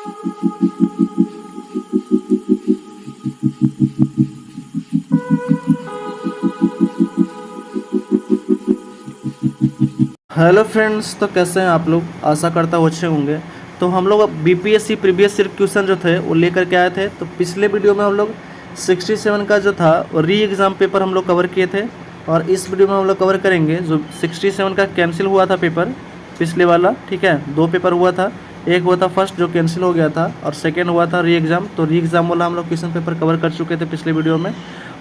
Hello friends, तो कैसे हैं आप लोग। आशा करता हूँ अच्छे होंगे। तो हम लोग अब बीपीएससी प्रीवियस ईयर क्वेश्चन जो थे वो लेकर के आए थे। तो पिछले वीडियो में हम लोग 67 का जो था री एग्ज़ाम पेपर हम लोग कवर किए थे, और इस वीडियो में हम लोग कवर करेंगे जो 67 का कैंसिल हुआ था पेपर पिछले वाला। ठीक है, 2 पेपर हुआ था, एक हुआ था फर्स्ट जो कैंसिल हो गया था, और सेकेंड हुआ था री एग्ज़ाम। तो री एग्ज़ाम वाला हम लोग क्वेश्चन पेपर कवर कर चुके थे पिछले वीडियो में,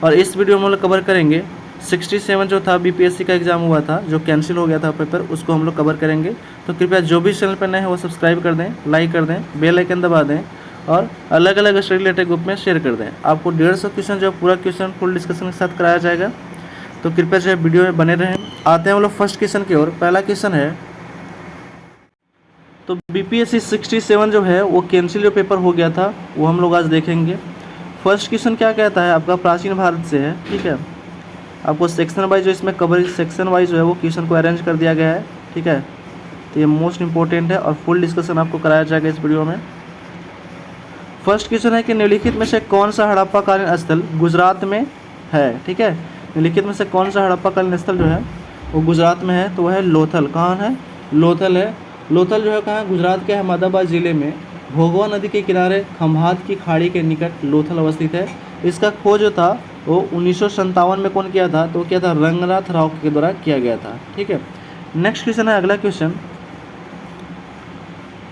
और इस वीडियो में हम लोग कवर करेंगे 67 जो था बीपीएससी का एग्ज़ाम हुआ था जो कैंसिल हो गया था पेपर, उसको हम लोग कवर करेंगे। तो कृपया जो भी चैनल पर नए हैं वो सब्सक्राइब कर दें, लाइक कर दें, बेल आइकन दबा दें, और अलग अलग स्टडी रिलेटेड ग्रुप में शेयर कर दें। आपको 150 क्वेश्चन जो पूरा क्वेश्चन फुल डिस्कशन के साथ कराया जाएगा, तो कृपया जो है वीडियो में बने रहें। आते हैं हम लोग फर्स्ट क्वेश्चन की ओर। पहला क्वेश्चन है, तो बीपीएससी 67 जो है वो कैंसिल जो पेपर हो गया था वो हम लोग आज देखेंगे। फर्स्ट क्वेश्चन क्या कहता है आपका, प्राचीन भारत से है। ठीक है, आपको सेक्शन वाइज जो इसमें कवर सेक्शन वाइज जो है वो क्वेश्चन को अरेंज कर दिया गया है। ठीक है, तो ये मोस्ट इंपॉर्टेंट है और फुल डिस्कशन आपको कराया जाएगा इस वीडियो में। फर्स्ट क्वेश्चन है कि निम्नलिखित में से कौन सा हड़प्पाकालीन स्थल गुजरात में है। ठीक है, निम्नलिखित में से कौन सा हड़प्पाकालीन स्थल जो है वो गुजरात में है, तो वह है लोथल। कहाँ है? लोथल है। लोथल जो है कहाँ है? गुजरात के अहमदाबाद ज़िले में भोगवा नदी के किनारे खंभात की खाड़ी के निकट लोथल अवस्थित है। इसका खोज जो था वो 1957 में कौन किया था? तो क्या था? रंगनाथ राव के द्वारा किया गया था। ठीक है, नेक्स्ट क्वेश्चन है, अगला क्वेश्चन,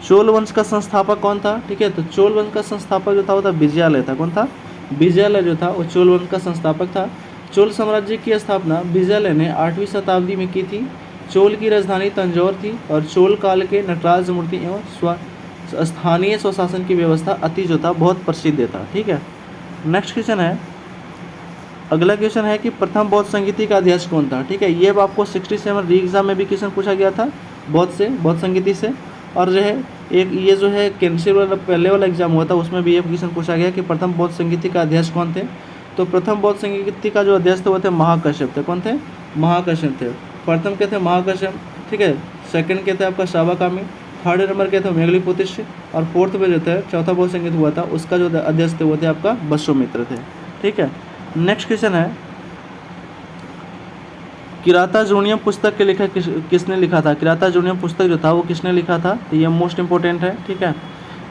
चोल वंश का संस्थापक कौन था? ठीक है, तो चोल वंश का संस्थापक जो था वो था विजयालय था। कौन था? विजयालय जो था वो चोल वंश का संस्थापक था। चोल साम्राज्य की स्थापना विजयालय ने 8वीं शताब्दी में की थी। चोल की राजधानी तंजौर थी, और चोल काल के नटराज मूर्ति एवं स्थानीय स्वशासन की व्यवस्था अति जो था बहुत प्रसिद्ध था। ठीक है, नेक्स्ट क्वेश्चन है, अगला क्वेश्चन है कि प्रथम बौद्ध संगीति का अध्यक्ष कौन था? ठीक है, ये आपको 67 री एग्जाम में भी क्वेश्चन पूछा गया था बौद्ध संगीति से, और जो है एक ये जो है कैंसिल वाला पहले वाला एग्जाम हुआ था उसमें भी ये क्वेश्चन पूछा गया कि प्रथम बौद्ध संगीति का अध्यक्ष कौन थे। तो प्रथम बौद्ध संगीति का जो अध्यक्ष थे वो थे महाकश्यप थे। कौन थे? महाकश्यप थे। प्रथम के थे महाकश्यप। ठीक है, सेकंड के थे आपका शावकामी, थर्ड नंबर के थे मेघलीपुत्र, और फोर्थ में जो थे चौथा बौद्ध संगीत हुआ था उसका जो अध्यक्ष थे वो थे आपका बसोमित्र थे। ठीक है, नेक्स्ट क्वेश्चन है, किरातार्जुनीयम पुस्तक के लेखक किसने लिखा था? किरातार्जुनीयम पुस्तक जो था वो किसने लिखा था? तो ये मोस्ट इंपॉर्टेंट है। ठीक है,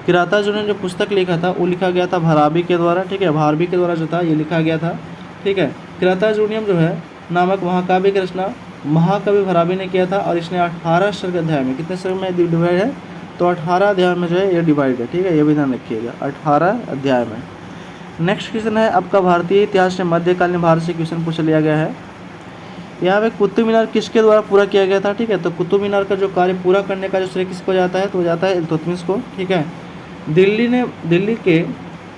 किरातार्जुनीयम जो पुस्तक लिखा था वो लिखा गया था भारवी के द्वारा। ठीक है, भारवी के द्वारा जो था ये लिखा गया था। ठीक है, किरातार्जुनीयम जो है नामक महाकाव्य की रचना महाकवि भारवी ने किया था, और इसने 18 सर्ग अध्याय में, कितने सर्ग में डिवाइड है? तो 18 अध्याय में जो है ये डिवाइड है। ठीक है, ये भी ध्यान रखिएगा, 18 अध्याय में। नेक्स्ट क्वेश्चन है आपका, भारतीय इतिहास से मध्यकालीन भारत से क्वेश्चन पूछ लिया गया है। यहाँ पे कुतुब मीनार किसके द्वारा पूरा किया गया था? ठीक है, तो कुतुब मीनार का जो कार्य पूरा करने का जो श्रेय किसको जाता है? तो जाता है इल्तुतमिश को। ठीक है, दिल्ली के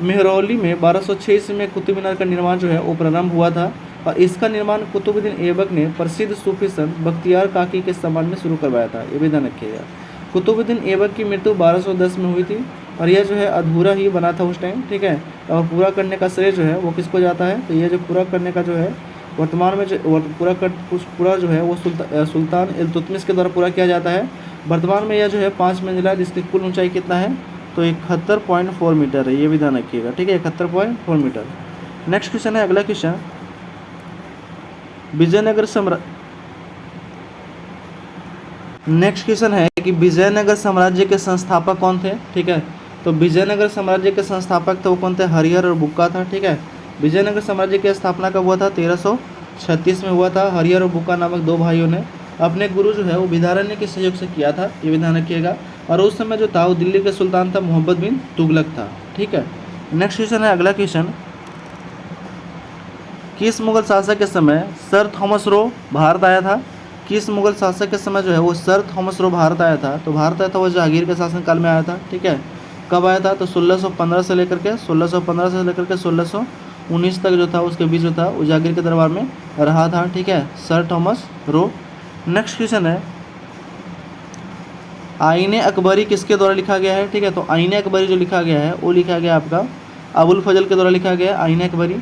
मेहरौली में 1206 ईस्वी में कुतुब मीनार का निर्माण जो है वो प्रारंभ हुआ था, और इसका निर्माण कुतुबुद्दीन ऐबक ने प्रसिद्ध सूफी संत बख्तियार काकी के सम्मान में शुरू करवाया था। ये भी ध्यान रखिएगा। कुतुबुद्दीन ऐबक की मृत्यु 1210 में हुई थी, और यह जो है अधूरा ही बना था उस टाइम। ठीक है, और पूरा करने का श्रेय जो है वो किसको जाता है? तो ये जो पूरा करने का जो है वर्तमान में जो पूरा जो है वो सुल्तान इल्तुतमिश के द्वारा पूरा किया जाता है। वर्तमान में यह जो है 5 मंजिला, जिसकी कुल ऊंचाई कितना है? तो 71.4 मीटर है। ये भी ध्यान रखिएगा। ठीक है, 71.4 मीटर। नेक्स्ट क्वेश्चन है, अगला क्वेश्चन, नेक्स्ट क्वेश्चन है कि विजयनगर साम्राज्य के संस्थापक कौन थे? ठीक है, तो विजयनगर साम्राज्य के संस्थापक थे वो कौन थे? हरिहर और बुक्का था। ठीक है, विजयनगर साम्राज्य की स्थापना कब हुआ था? 1336 में हुआ था। हरिहर और बुक्का नामक 2 भाइयों ने अपने गुरु जो है वो विद्यारण्य के सहयोग से किया था। ये भी ध्यान रखिएगा। और उस समय जो था वो दिल्ली के सुल्तान था मोहम्मद बिन तुगलक था। ठीक है, नेक्स्ट क्वेश्चन है, अगला क्वेश्चन, किस मुगल शासक के समय सर थॉमस रो भारत आया था? किस मुगल शासक के समय जो है वो सर थॉमस रो भारत आया था? तो भारत आया था वो जहांगीर के शासनकाल में आया था। ठीक है, कब आया था? तो 1615 से लेकर के 1619 तक जो था उसके बीच जो था वो जहांगीर के दरबार में रहा था। ठीक है, sir Thomas Roe. Next question है, आईने अकबरी किसके द्वारा लिखा गया है? ठीक है, तो आईने अकबरी जो लिखा गया है वो लिखा गया आपका अबुल फजल के द्वारा लिखा गया आईने अकबरी।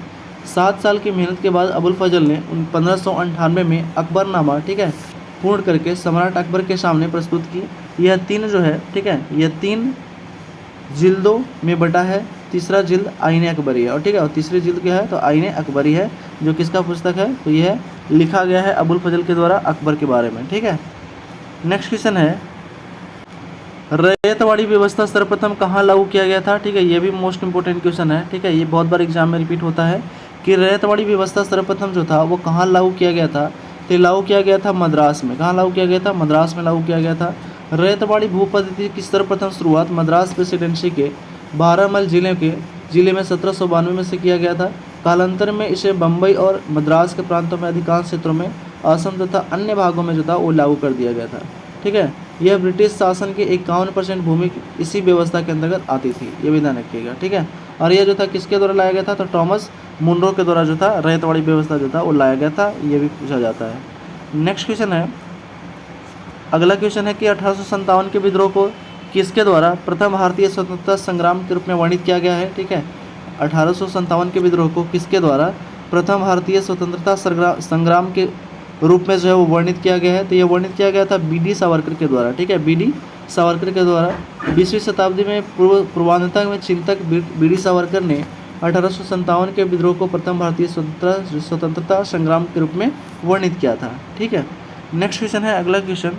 7 साल की मेहनत के बाद अबुल फजल ने 1598 में अकबरनामा, ठीक है, पूर्ण करके सम्राट अकबर के सामने प्रस्तुत की। यह 3 जो है, ठीक है, यह 3 जिल्दों में बटा है, तीसरा जिल्द आईने अकबरी है, और ठीक है, और तीसरी जिल्द क्या है, तो आईने अकबरी है, जो किसका पुस्तक है, तो यह लिखा गया है अबुल फजल के द्वारा अकबर के बारे में। ठीक है, नेक्स्ट क्वेश्चन है, रैयतवाड़ी व्यवस्था सर्वप्रथम कहाँ लागू किया गया था। ठीक है, ये भी मोस्ट इंपोर्टेंट क्वेश्चन है। ठीक है, ये बहुत बार एग्जाम में रिपीट होता है कि रैयतवाड़ी व्यवस्था सर्वप्रथम जो था वो कहाँ लागू किया गया था, तो लागू किया गया था मद्रास में। कहाँ लागू किया गया था, मद्रास में लागू किया गया था। रैयतवाड़ी भू पद्धति की सर्वप्रथम शुरुआत मद्रास प्रेसिडेंसी के बारामल जिले में 1792 में से किया गया था। कालांतर में इसे बम्बई और मद्रास के प्रांतों में अधिकांश क्षेत्रों में, असम तथा अन्य भागों में जो था वो लागू कर दिया गया था। ठीक है, यह ब्रिटिश शासन की 51% भूमि इसी व्यवस्था के अंतर्गत आती थी, ये भी ध्यान रखिएगा। ठीक है, और यह जो था किसके द्वारा लाया गया था, तो थॉमस मुनरो के द्वारा जो था रैयतवाड़ी व्यवस्था जो था वो लाया गया था, ये भी पूछा जाता है। नेक्स्ट क्वेश्चन है, अगला क्वेश्चन है कि 1857 के विद्रोह को किसके द्वारा प्रथम भारतीय स्वतंत्रता संग्राम के रूप में वर्णित किया गया है। ठीक है, 1857 के विद्रोह को किसके द्वारा प्रथम भारतीय स्वतंत्रता संग्राम के रूप में जो है वो वर्णित किया गया है, तो ये वर्णित किया गया था बी.डी. सावरकर के द्वारा। ठीक है, बी.डी. सावरकर के द्वारा 20वीं शताब्दी में पूर्वांधता में चिंतक बी.डी. सावरकर ने 1857 के विद्रोह को प्रथम भारतीय स्वतंत्रता संग्राम के रूप में वर्णित किया था। ठीक है, नेक्स्ट क्वेश्चन है, अगला क्वेश्चन,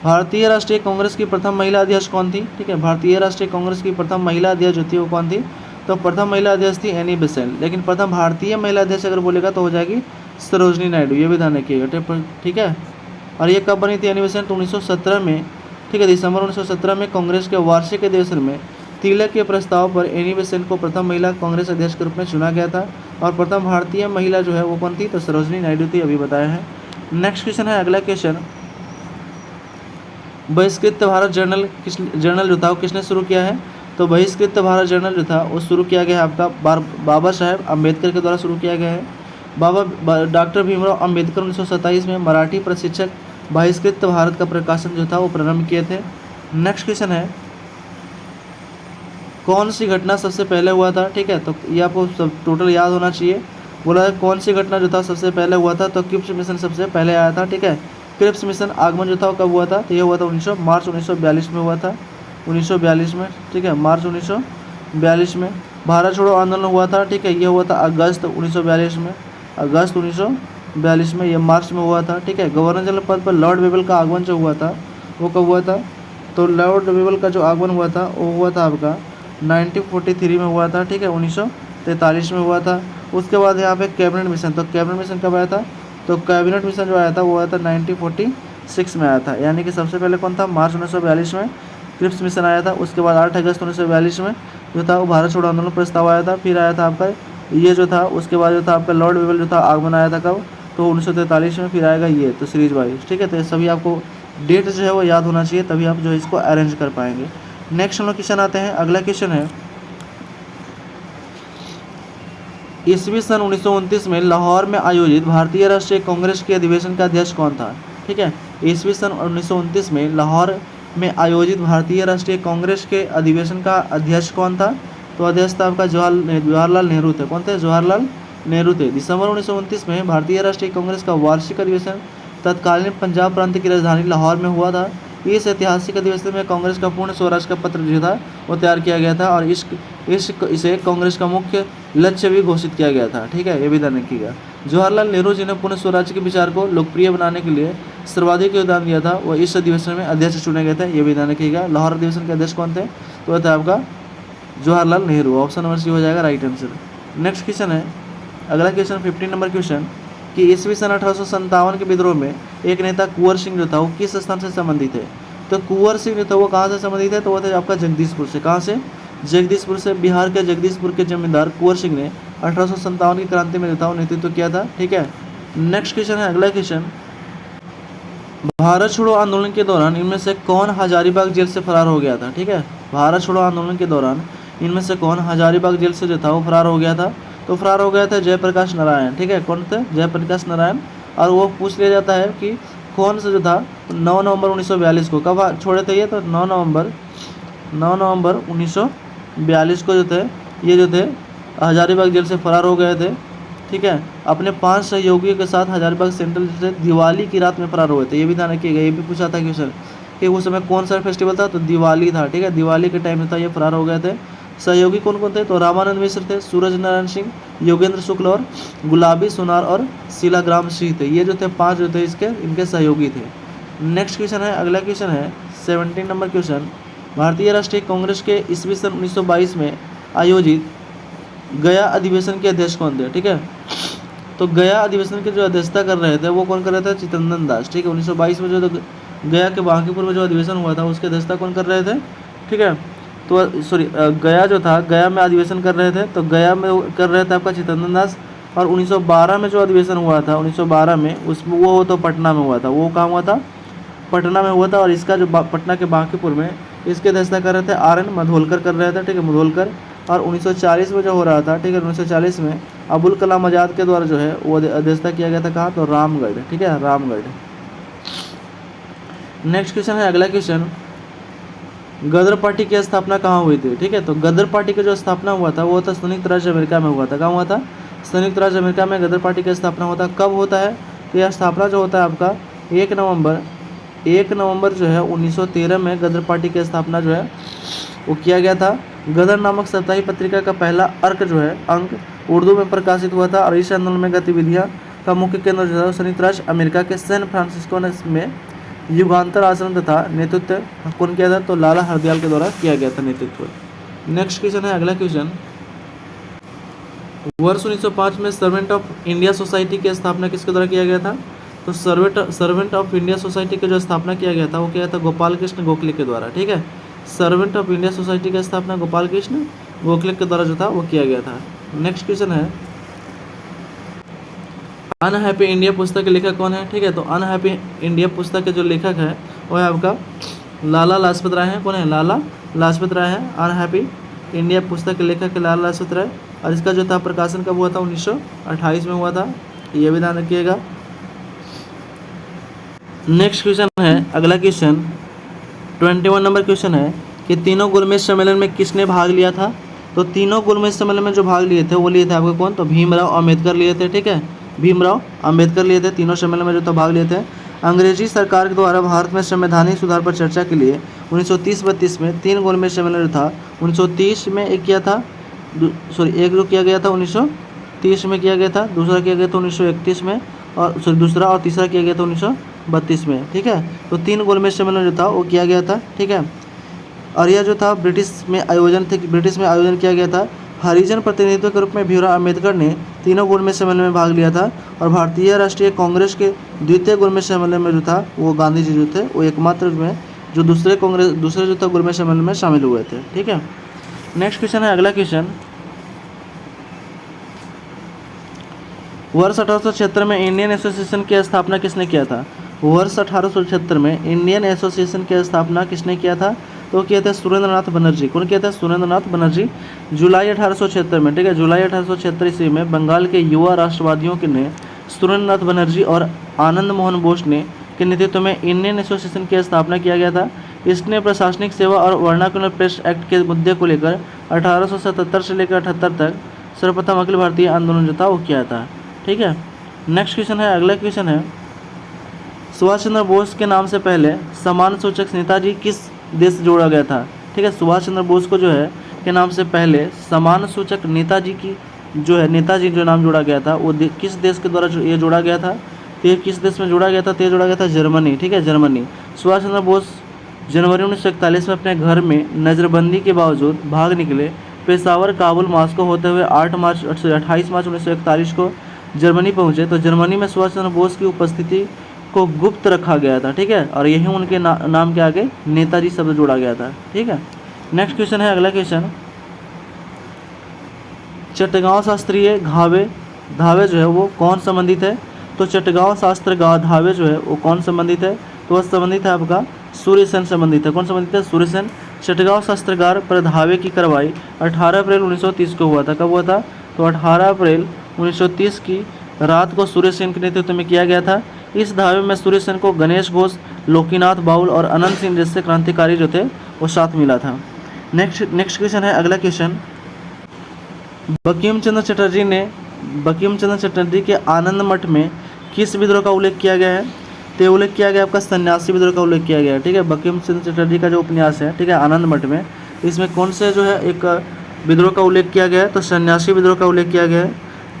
भारतीय राष्ट्रीय कांग्रेस की प्रथम महिला अध्यक्ष कौन थी। ठीक है, भारतीय राष्ट्रीय कांग्रेस की प्रथम महिला अध्यक्ष जो थी वो कौन थी, तो प्रथम महिला अध्यक्ष थी एनी बेसेंट, लेकिन प्रथम भारतीय महिला अध्यक्ष अगर बोलेगा तो हो जाएगी सरोजनी नायडू, ये भी ध्यान रखिएगा। ठीक है, और ये कब बनी थी एनी बेसेंट, 1917 में। ठीक है, दिसंबर 1917 में कांग्रेस के वार्षिक अधिवेशन में तिलक के प्रस्ताव पर एनी बेसेंट को प्रथम महिला कांग्रेस अध्यक्ष के रूप में चुना गया था, और प्रथम भारतीय महिला जो है वो कौन थी, तो सरोजनी नायडू थी, अभी बताया है। नेक्स्ट क्वेश्चन है, अगला क्वेश्चन, बहिष्कृत भारत जर्नल जो था वो किसने शुरू किया है, तो बहिष्कृत भारत जर्नल जो था वो शुरू किया गया है आपका बाबा साहेब अम्बेडकर के द्वारा शुरू किया गया है। डॉक्टर भीमराव अम्बेडकर 1927 में मराठी प्रशिक्षक बहिष्कृत भारत का प्रकाशन जो था वो प्रारंभ किए थे। नेक्स्ट क्वेश्चन है, कौन सी घटना सबसे पहले हुआ था। ठीक है, तो ये आपको सब टोटल याद होना चाहिए। बोला है कौन सी घटना जो था सबसे पहले हुआ था, तो क्रिप्स मिशन सबसे पहले आया था। ठीक है, क्रिप्स मिशन आगमन जो था वो कब हुआ था, तो ये हुआ था मार्च 1942 में हुआ था, 1942 में। ठीक है, मार्च 1942 में। भारत छोड़ो आंदोलन हुआ था। ठीक है, ये हुआ था अगस्त 1942 में, अगस्त 1942 में, ये मार्च में हुआ था। ठीक है, गवर्नर जनरल पद पर लॉर्ड वेबल का आगमन जो हुआ था वो कब हुआ था, तो लॉर्ड वेबल का जो आगमन हुआ था वो हुआ था आपका 1943 में हुआ था। ठीक है, 1943 में हुआ था। उसके बाद यहाँ पे कैबिनेट मिशन, तो कैबिनेट मिशन कब आया था, तो कैबिनेट मिशन जो आया था वो आया था 1946 में आया था, यानी कि सबसे पहले कौन था, मार्च 1942 में क्रिप्स मिशन आया था। उसके बाद 8 अगस्त 1942 में जो था वो भारत छोड़ो आंदोलन प्रस्ताव आया था। फिर आया था आपका ये जो था, उसके बाद जो था आपका लॉर्ड वेबल जो था आगमन आया था कब, तो 1943 में। फिर आएगा ये, तो सीरीज वाइज। ठीक है, तो ये सभी आपको डेट जो है वो याद होना चाहिए, तभी आप जो है इसको अरेंज कर पाएंगे। नेक्स्ट हम लोग क्वेश्चन आते हैं, अगला क्वेश्चन है, ईस्वी सन 1929 में लाहौर में आयोजित भारतीय राष्ट्रीय कांग्रेस के अधिवेशन का अध्यक्ष कौन था। ठीक है, ईस्वी सन 1929 में लाहौर में आयोजित भारतीय राष्ट्रीय कांग्रेस के अधिवेशन का अध्यक्ष कौन था, तो अध्यक्ष था आपका जवाहरलाल नेहरू थे। कौन थे, जवाहरलाल नेहरू थे। दिसंबर 1929 में भारतीय राष्ट्रीय कांग्रेस का वार्षिक अधिवेशन तत्कालीन पंजाब प्रांत की राजधानी लाहौर में हुआ था। इस ऐतिहासिक अधिवेशन में कांग्रेस का पूर्ण स्वराज का पत्र जो था वो तैयार किया गया था, और इसे कांग्रेस का मुख्य लक्ष्य भी घोषित किया गया था। ठीक है, ये भी ध्यान रखिएगा। जवाहरलाल नेहरू जी ने पूर्ण स्वराज के विचार को लोकप्रिय बनाने के लिए सर्वाधिक योगदान दिया था, वो इस अधिवेशन में अध्यक्ष चुने गए थे, ये भी ध्यान रखिएगा। लाहौर अधिवेशन के अध्यक्ष कौन थे, तो वह था आपका Jawaharlal Nehru. Option number C हो जाएगा राइट आंसर। नेक्स्ट क्वेश्चन है, अगला क्वेश्चन 15 नंबर क्वेश्चन, कि ईस्वी सन 1857 के विद्रोह में एक नेता कुंवर सिंह जो था वो किस स्थान से संबंधित है, तो कुंवर सिंह जो था वो कहाँ से संबंधित है, तो वो थे आपका जगदीशपुर से। कहाँ से, जगदीशपुर से। बिहार के जगदीशपुर के जमींदार कुंवर सिंह ने 1857 की क्रांति में जो था वो नेतृत्व किया था। ठीक है, नेक्स्ट क्वेश्चन है, अगला क्वेश्चन, भारत छोड़ो आंदोलन के दौरान इनमें से कौन हजारीबाग जेल से फरार हो गया था। ठीक है, भारत छोड़ो आंदोलन के दौरान इनमें से कौन हजारीबाग जेल से जो था वो फरार हो गया था, तो फरार हो गया था जयप्रकाश नारायण। ठीक है, कौन थे, जयप्रकाश नारायण। और वो पूछ लिया जाता है कि कौन से जो था 9 नवंबर 1942 को कब छोड़े थे ये, तो 9 नवंबर 1942 को जो थे ये जो थे हजारीबाग जेल से फरार हो गए थे। ठीक है, अपने 5 सहयोगियों के साथ हजारीबाग सेंट्रल से दिवाली की रात में फरार हुए थे, ये भी ध्यान रखिएगा, ये भी पूछा था क्वेश्चन कि उस समय कौन सा फेस्टिवल था, तो दिवाली था, ठीक है, दिवाली के टाइम में था ये फरार हो गए थे। सहयोगी कौन कौन थे, तो रामानंद मिश्र थे, सूरज नारायण सिंह, योगेंद्र शुक्ल और गुलाबी सुनार और शीलाग्राम सिंह थे। ये जो थे 5 जो थे इसके इनके सहयोगी थे। नेक्स्ट क्वेश्चन है, अगला क्वेश्चन है 17 नंबर क्वेश्चन। भारतीय राष्ट्रीय कांग्रेस के ईस्वी सन 1922 में आयोजित गया अधिवेशन के अध्यक्ष कौन थे, ठीक है। तो गया अधिवेशन की जो अध्यक्षता कर रहे थे वो कौन कर रहे थे, चित्तरंजन दास, ठीक है। 1922 में जो गया के बांकीपुर में जो अधिवेशन हुआ था उसकी अध्यक्षता कौन कर रहे थे, ठीक है। तो सॉरी, गया जो था, गया में अधिवेशन कर रहे थे, तो गया में कर रहे थे आपका चित्तरंजन दास। और 1912 में जो अधिवेशन हुआ था 1912 में, उसमें वो तो पटना में हुआ था, वो कहाँ हुआ था, पटना में हुआ था। और इसका जो पटना के बांकीपुर में इसकी अध्यक्षता कर रहे थे RN मधोलकर कर रहे थे, ठीक है, मधोलकर। और 1940 में जो हो रहा था, ठीक है, 1940 में अबुल कलाम आज़ाद के द्वारा जो है वो अध्यक्षता किया गया था, कहाँ, तो रामगढ़, ठीक है, रामगढ़। नेक्स्ट क्वेश्चन है, अगला क्वेश्चन, गदर पार्टी की स्थापना कहाँ हुई थी, ठीक है। तो गदर पार्टी की जो स्थापना हुआ था वो था संयुक्त राज्य अमेरिका में हुआ था। कहाँ हुआ था, संयुक्त राज्य अमेरिका में गदर पार्टी की स्थापना होता है। कब होता है, तो यह स्थापना जो होता है आपका 1 नवंबर जो है 1913 में गदर पार्टी की स्थापना जो है वो किया गया था। गदर नामक साप्ताहिक पत्रिका का पहला अंक उर्दू में प्रकाशित हुआ था। और इस आंदोलन में गतिविधियाँ का मुख्य केंद्र जो है संयुक्त राज्य अमेरिका के सैन फ्रांसिस्को में युगांतर आश्रम तथा नेतृत्व कौन किया था, तो लाला हरदयाल के द्वारा किया गया था नेतृत्व। नेक्स्ट क्वेश्चन है, अगला क्वेश्चन, वर्ष 1905 में सर्वेंट ऑफ इंडिया सोसाइटी की स्थापना किसके द्वारा किया गया था, तो सर्वेंट ऑफ इंडिया सोसाइटी की जो स्थापना किया गया था वो किया था गोपाल कृष्ण गोखले के द्वारा, ठीक है। सर्वेंट ऑफ इंडिया सोसाइटी की स्थापना गोपाल कृष्ण गोखले के द्वारा जो था वो किया गया था। नेक्स्ट क्वेश्चन है, अनहैप्पी इंडिया पुस्तक के लेखक कौन है, ठीक है। तो अनहैप्पी इंडिया पुस्तक के जो लेखक है वो है आपका लाला लाजपत राय है। कौन है, लाला लाजपत राय है। अनहैप्पी इंडिया पुस्तक के लेखक है लाला लाजपत राय। और इसका जो था प्रकाशन कब हुआ था, 1928 में हुआ था, ये भी ध्यान रखिएगा। नेक्स्ट क्वेश्चन है, अगला क्वेश्चन 21 नंबर क्वेश्चन है कि तीनों गोलमेज सम्मेलन में किसने भाग लिया था। तो तीनों गोलमेज सम्मेलन में जो भाग लिए थे वो लिए थे आपके कौन, तो भीमराव अम्बेडकर लिए थे, ठीक है, भीमराव अम्बेडकर लिए थे। तीनों सम्मेलन में जो था भाग लिए थे। अंग्रेजी सरकार के द्वारा भारत में संवैधानिक सुधार पर चर्चा के लिए 1930-32 में 3 गोलमेज सम्मेलन जो था 1930 में एक किया था, एक जो किया गया था 1930 में किया गया था, दूसरा किया गया था 1931 में, और दूसरा और तीसरा किया गया था 1932 में, ठीक है। तो 3 गोलमेज सम्मेलन जो था वो किया गया था, ठीक है। और यह जो था ब्रिटिश में आयोजन किया गया था। हरिजन प्रतिनिधित्व के रूप में भीमराव अम्बेडकर ने तीनों गोलमेज सम्मेलन में भाग लिया था। और भारतीय राष्ट्रीय कांग्रेस के द्वितीय गोलमेज सम्मेलन में जो था वो गांधी जी जो थे वो एकमात्र में जो दूसरे जो था गोलमेज सम्मेलन में शामिल हुए थे, ठीक है। नेक्स्ट क्वेश्चन है, अगला क्वेश्चन, वर्ष 1876 में इंडियन एसोसिएशन की स्थापना किसने किया था। वर्ष 1876 में इंडियन एसोसिएशन की स्थापना किसने किया था, तो किया था सुरेंद्रनाथ बनर्जी। कौन किया था, सुरेंद्रनाथ बनर्जी। जुलाई 1876 में, ठीक है, जुलाई 1876 ईस्वी में बंगाल के युवा राष्ट्रवादियों के ने सुरेंद्रनाथ बनर्जी और आनंद मोहन बोस ने के नेतृत्व में इंडियन एसोसिएशन की स्थापना किया गया था। इसने प्रशासनिक सेवा और वर्नाकुलर प्रेस एक्ट के मुद्दे को लेकर 1877 से लेकर 78 तक सर्वप्रथम अखिल भारतीय आंदोलन जो था वो किया था, ठीक है। नेक्स्ट क्वेश्चन है, अगला क्वेश्चन है, सुभाष चंद्र बोस के नाम से पहले समान सूचक नेताजी किस देश से जोड़ा गया था, ठीक है। सुभाष चंद्र बोस को जो है के नाम से पहले समान सूचक नेताजी की जो है नेताजी जो नाम जोड़ा गया था वो किस देश के द्वारा ये जोड़ा गया था, तो ये किस देश में जोड़ा गया था, तो ये जोड़ा गया था जर्मनी, ठीक है, जर्मनी। सुभाष चंद्र बोस जनवरी 1941 में अपने घर में नज़रबंदी के बावजूद भाग निकले। पेशावर, काबुल, मॉस्को होते हुए 28 मार्च 1941 को जर्मनी पहुंचे। तो जर्मनी में सुभाष चंद्र बोस की उपस्थिति को गुप्त रखा गया था, ठीक है, और यही उनके नाम के आगे नेताजी शब्द जोड़ा गया था, ठीक है। नेक्स्ट क्वेश्चन है, अगला क्वेश्चन, चटगांव शास्त्रीय धावे जो है वो कौन संबंधित है, तो चटगांव शास्त्र धावे जो है वो कौन संबंधित है, तो वह संबंधित है आपका सूर्यसेन संबंधित है। कौन संबंधित है, सूर्यसेन। चटगांव शास्त्रागार पर धावे की कार्रवाई 18 अप्रैल 1930 को हुआ था। कब हुआ था, तो 18 अप्रैल 1930 की रात को सूर्यसेन के नेतृत्व में किया गया था। इस धावे में सूर्यसेन को गणेश घोष, लोकीनाथ बाउल और अनंत सिंह जैसे क्रांतिकारी जो थे वो साथ मिला था। नेक्स्ट क्वेश्चन है, अगला क्वेश्चन, बंकिम चंद्र चटर्जी के आनंद मठ में किस विद्रोह का उल्लेख किया गया है, तो उल्लेख किया गया आपका सन्यासी विद्रोह का उल्लेख किया गया है, ठीक है। बंकिम चंद्र चटर्जी का जो उपन्यास है, ठीक है, आनंद मठ में, इसमें कौन से जो है एक विद्रोह का उल्लेख किया गया है, तो सन्यासी विद्रोह का उल्लेख किया गया है।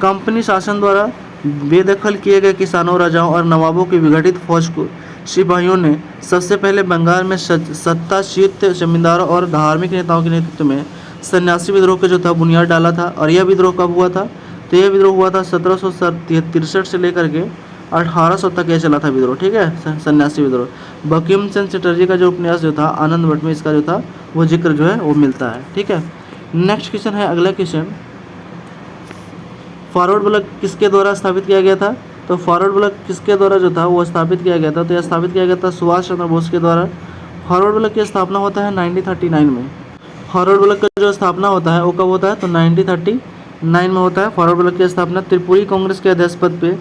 कंपनी शासन द्वारा बेदखल किए गए किसानों, राजाओं और नवाबों की विघटित फौज को सिपाहियों ने सबसे पहले बंगाल में सत्ताशीत जमींदारों और धार्मिक नेताओं के नेतृत्व में सन्यासी विद्रोह का जो था बुनियाद डाला था। और यह विद्रोह कब हुआ था, तो यह विद्रोह हुआ था 1763 से लेकर के 1800 तक यह चला था विद्रोह, ठीक है, सन्यासी विद्रोह। बंकिम चंद्र चटर्जी का जो उपन्यास जो था आनंद मठ में, इसका जो था वो जिक्र जो है वो मिलता है, ठीक है। नेक्स्ट क्वेश्चन है, अगला क्वेश्चन, फॉरवर्ड ब्लॉक किसके द्वारा स्थापित किया गया था, तो फॉरवर्ड ब्लॉक किसके द्वारा जो था वो स्थापित किया गया था, तो यह स्थापित किया गया था सुभाष चंद्र बोस के द्वारा। फॉरवर्ड ब्लॉक की स्थापना होता है 1939 में। फॉरवर्ड ब्लॉक का जो स्थापना होता है वो कब होता है, तो 1939 में होता है फॉरवर्ड ब्लॉक की स्थापना। त्रिपुरी कांग्रेस के अध्यक्ष पद पे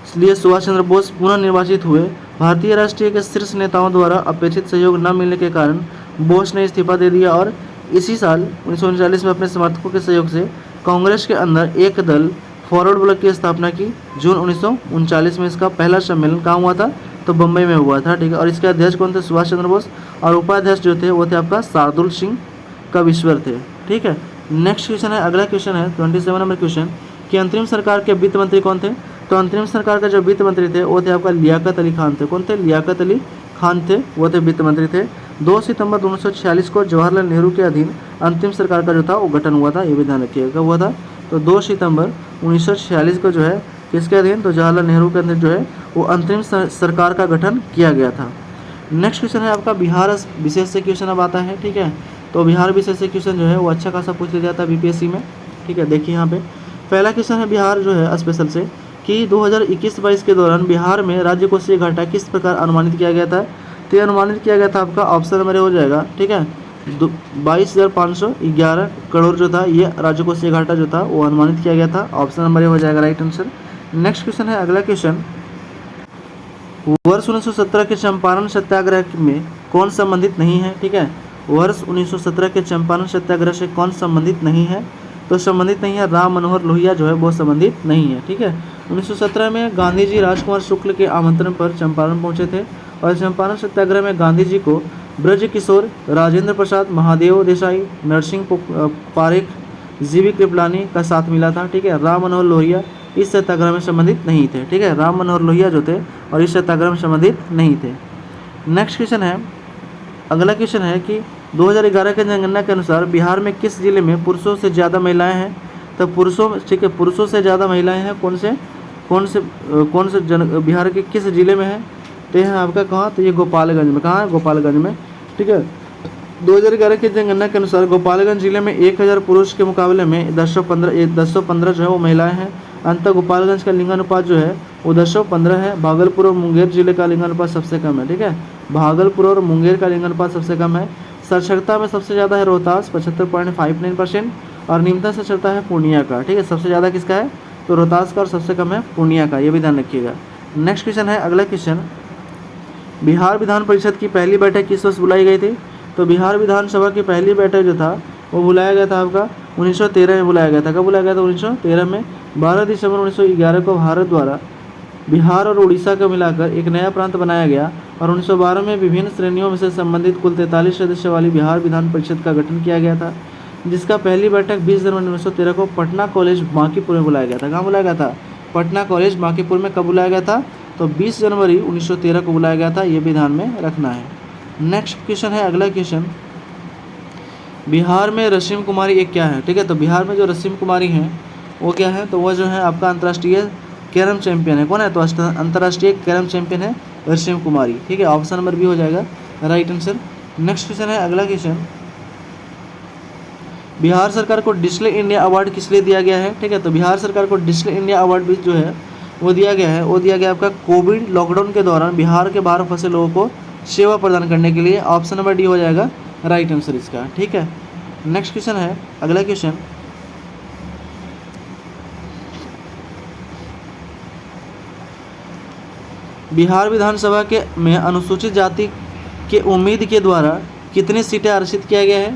इसलिए सुभाष चंद्र बोस पुनः निर्वाचित हुए। भारतीय राष्ट्रीय के शीर्ष नेताओं द्वारा अपेक्षित सहयोग न मिलने के कारण बोस ने इस्तीफा दे दिया और इसी साल 1939 में अपने समर्थकों के सहयोग से कांग्रेस के अंदर एक दल फॉरवर्ड ब्लॉक की स्थापना की। जून 1939 में इसका पहला सम्मेलन कहाँ हुआ था, तो बम्बई में हुआ था, ठीक है। और इसके अध्यक्ष कौन थे, सुभाष चंद्र बोस, और उपाध्यक्ष जो थे वो थे आपका शार्दुल सिंह कविश्वर थे, ठीक है। नेक्स्ट क्वेश्चन है, अगला क्वेश्चन है 27 नंबर क्वेश्चन कि अंतरिम सरकार के वित्त मंत्री कौन थे, तो अंतरिम सरकार का जो वित्त मंत्री थे वो थे आपका लियाकत अली खान थे। कौन थे, लियाकत अली खान थे, वो थे वित्त मंत्री थे। 2 सितंबर 1946 को जवाहरलाल नेहरू के अधीन अंतिम सरकार का जो था वो गठन हुआ था, ये भी ध्यान रखिएगा, कब हुआ था, तो 2 सितंबर 1946 को जो है किसके अधीन, तो जवाहरलाल नेहरू के अधीन जो है वो अंतरिम सरकार का गठन किया गया था। नेक्स्ट क्वेश्चन है आपका बिहार विशेष से क्वेश्चन अब आता है, ठीक है। तो बिहार विशेष से क्वेश्चन जो है वो अच्छा खासा पूछ लिया जाता है बीपीएससी में, ठीक है। देखिए यहाँ पे पहला क्वेश्चन है बिहार जो है स्पेशल से कि 2021-22 के दौरान बिहार में राज्य कोषीय घाटा किस प्रकार अनुमानित किया गया था, तो ये अनुमानित किया गया था आपका ऑप्शन नंबर हो जाएगा, ठीक है, 22,511 करोड़ जो था ये राज्य कोषीय घाटा जो था वो अनुमानित किया गया था। ऑप्शन नंबर हो जाएगा राइट आंसर। नेक्स्ट क्वेश्चन है, अगला क्वेश्चन, वर्ष 1917 के चंपारण सत्याग्रह में कौन संबंधित नहीं है, ठीक है। वर्ष 1917 के चंपारण सत्याग्रह से कौन संबंधित नहीं है, तो संबंधित नहीं है राम मनोहर लोहिया जो है वो संबंधित नहीं है, ठीक है। 1917 में गांधी जी राजकुमार शुक्ल के आमंत्रण पर चंपारण पहुंचे थे और चंपारण सत्याग्रह में गांधी जी को ब्रज किशोर, राजेंद्र प्रसाद, महादेव देसाई, नरसिंह पारेख, जीवी कृपलानी का साथ मिला था, ठीक है। राम मनोहर लोहिया इस सत्याग्रह में संबंधित नहीं थे, ठीक है। राम मनोहर लोहिया जो थे और इस सत्याग्रह में संबंधित नहीं थे। नेक्स्ट क्वेश्चन है, अगला क्वेश्चन है कि 2011 के जनगणना के अनुसार बिहार में किस जिले में पुरुषों से ज़्यादा महिलाएं हैं, तो पुरुषों, ठीक है, पुरुषों से ज़्यादा महिलाएं हैं कौन से बिहार के किस जिले में है, तो यह आपका कहाँ, तो ये गोपालगंज में, कहाँ है, गोपालगंज में, ठीक है। 2011 की जनगणना के अनुसार गोपालगंज जिले में 1000 पुरुष के मुकाबले में 1015 जो है वो महिलाएं हैं। अंततः गोपालगंज का लिंगानुपात जो है वो 1015 है। भागलपुर और मुंगेर जिले का लिंगानुपात सबसे कम है, ठीक है। भागलपुर और मुंगेर का लिंगानुपात सबसे कम है। साक्षरता में सबसे ज़्यादा है रोहतास 75.59% और निम्नतम साक्षरता है पूर्णिया का, ठीक है। सबसे ज़्यादा किसका है, तो रोहतास का, और सबसे कम है पूर्णिया का, ये भी ध्यान रखिएगा। नेक्स्ट क्वेश्चन है, अगला क्वेश्चन, बिहार विधान परिषद की पहली बैठक किस वर्ष बुलाई गई थी, तो बिहार विधानसभा की पहली बैठक जो था वो बुलाया गया था आपका 1913 में बुलाया गया था। कब बुलाया गया था, 1913 में। 12 दिसंबर 1911 को भारत द्वारा बिहार और उड़ीसा को मिलाकर एक नया प्रांत बनाया गया और 1912 में विभिन्न श्रेणियों में से संबंधित कुल 43 सदस्य वाली बिहार विधान परिषद का गठन किया गया था, जिसका पहली बैठक 20 जनवरी 1913 को पटना कॉलेज बांकीपुर में बुलाया गया था। कहाँ बुलाया गया था, पटना कॉलेज बांकीपुर में। कब बुलाया गया था, तो 20 जनवरी 1913 को बुलाया गया था, ये भी ध्यान में रखना है। नेक्स्ट क्वेश्चन है, अगला क्वेश्चन, बिहार में रसीम कुमारी एक क्या है, ठीक है। तो बिहार में जो रसीम कुमारी हैं वो क्या है, तो वह जो है आपका अंतर्राष्ट्रीय कैरम चैंपियन है। कौन है, तो अंतर्राष्ट्रीय कैरम चैंपियन है रसीम कुमारी, ठीक है। ऑप्शन नंबर बी हो जाएगा राइट आंसर। नेक्स्ट क्वेश्चन है, अगला क्वेश्चन, बिहार सरकार को डिजिटल इंडिया अवार्ड किस लिए दिया गया है, ठीक है। तो बिहार सरकार को डिजिटल इंडिया अवार्ड भी जो है वो दिया गया है, वो दिया गया आपका कोविड लॉकडाउन के दौरान बिहार के बाहर फंसे लोगों को सेवा प्रदान करने के लिए। ऑप्शन नंबर डी हो जाएगा राइट आंसर इसका, ठीक है। नेक्स्ट क्वेश्चन है, अगला क्वेश्चन, बिहार विधानसभा के में अनुसूचित जाति के उम्मीद के द्वारा कितनी सीटें आरक्षित किया गया है,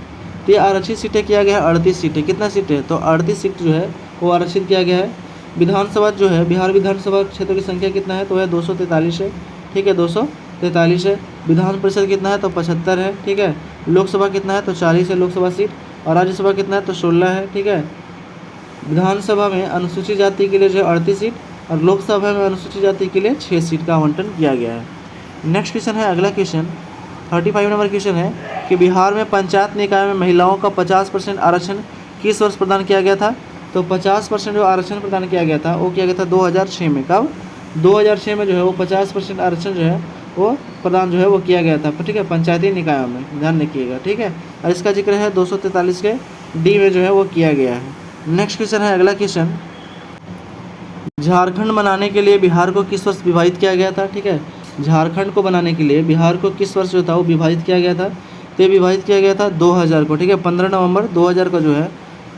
तो ये आरक्षित सीटें किया गया है 38 सीटें। कितना सीट है, तो 38 सीट जो है वो आरक्षित किया गया है। विधानसभा जो है बिहार विधानसभा क्षेत्र की संख्या कितना है, तो वह 243 है। ठीक है 243 है। विधान परिषद कितना है तो 75 है, ठीक है। लोकसभा कितना है तो 40 है लोकसभा सीट, और राज्यसभा कितना है तो 16 है, ठीक है। विधानसभा में अनुसूचित जाति के लिए जो 38 सीट, और लोकसभा में अनुसूचित जाति के लिए 6 सीट का आवंटन किया गया है। नेक्स्ट क्वेश्चन है, अगला क्वेश्चन 35 नंबर क्वेश्चन है कि बिहार में पंचायत निकाय में महिलाओं का 50% आरक्षण किस वर्ष प्रदान किया गया था? तो 50% जो आरक्षण प्रदान किया गया था वो किया गया था 2006 में। कब? 2006 में जो है वो 50% आरक्षण जो है वो प्रदान जो है वो किया गया था, ठीक है, पंचायती निकायों में, ध्यान रखिएगा, ठीक है। और इसका जिक्र है 243 के डी में जो है वो किया गया है। नेक्स्ट क्वेश्चन है, अगला क्वेश्चन, झारखंड बनाने के लिए बिहार को किस वर्ष विभाजित किया गया था? ठीक है, झारखंड को बनाने के लिए बिहार को किस वर्ष जो था वो विभाजित किया गया था? तो ये विभाजित किया गया था 2000 को, ठीक है। 15 नवंबर 2000 को जो है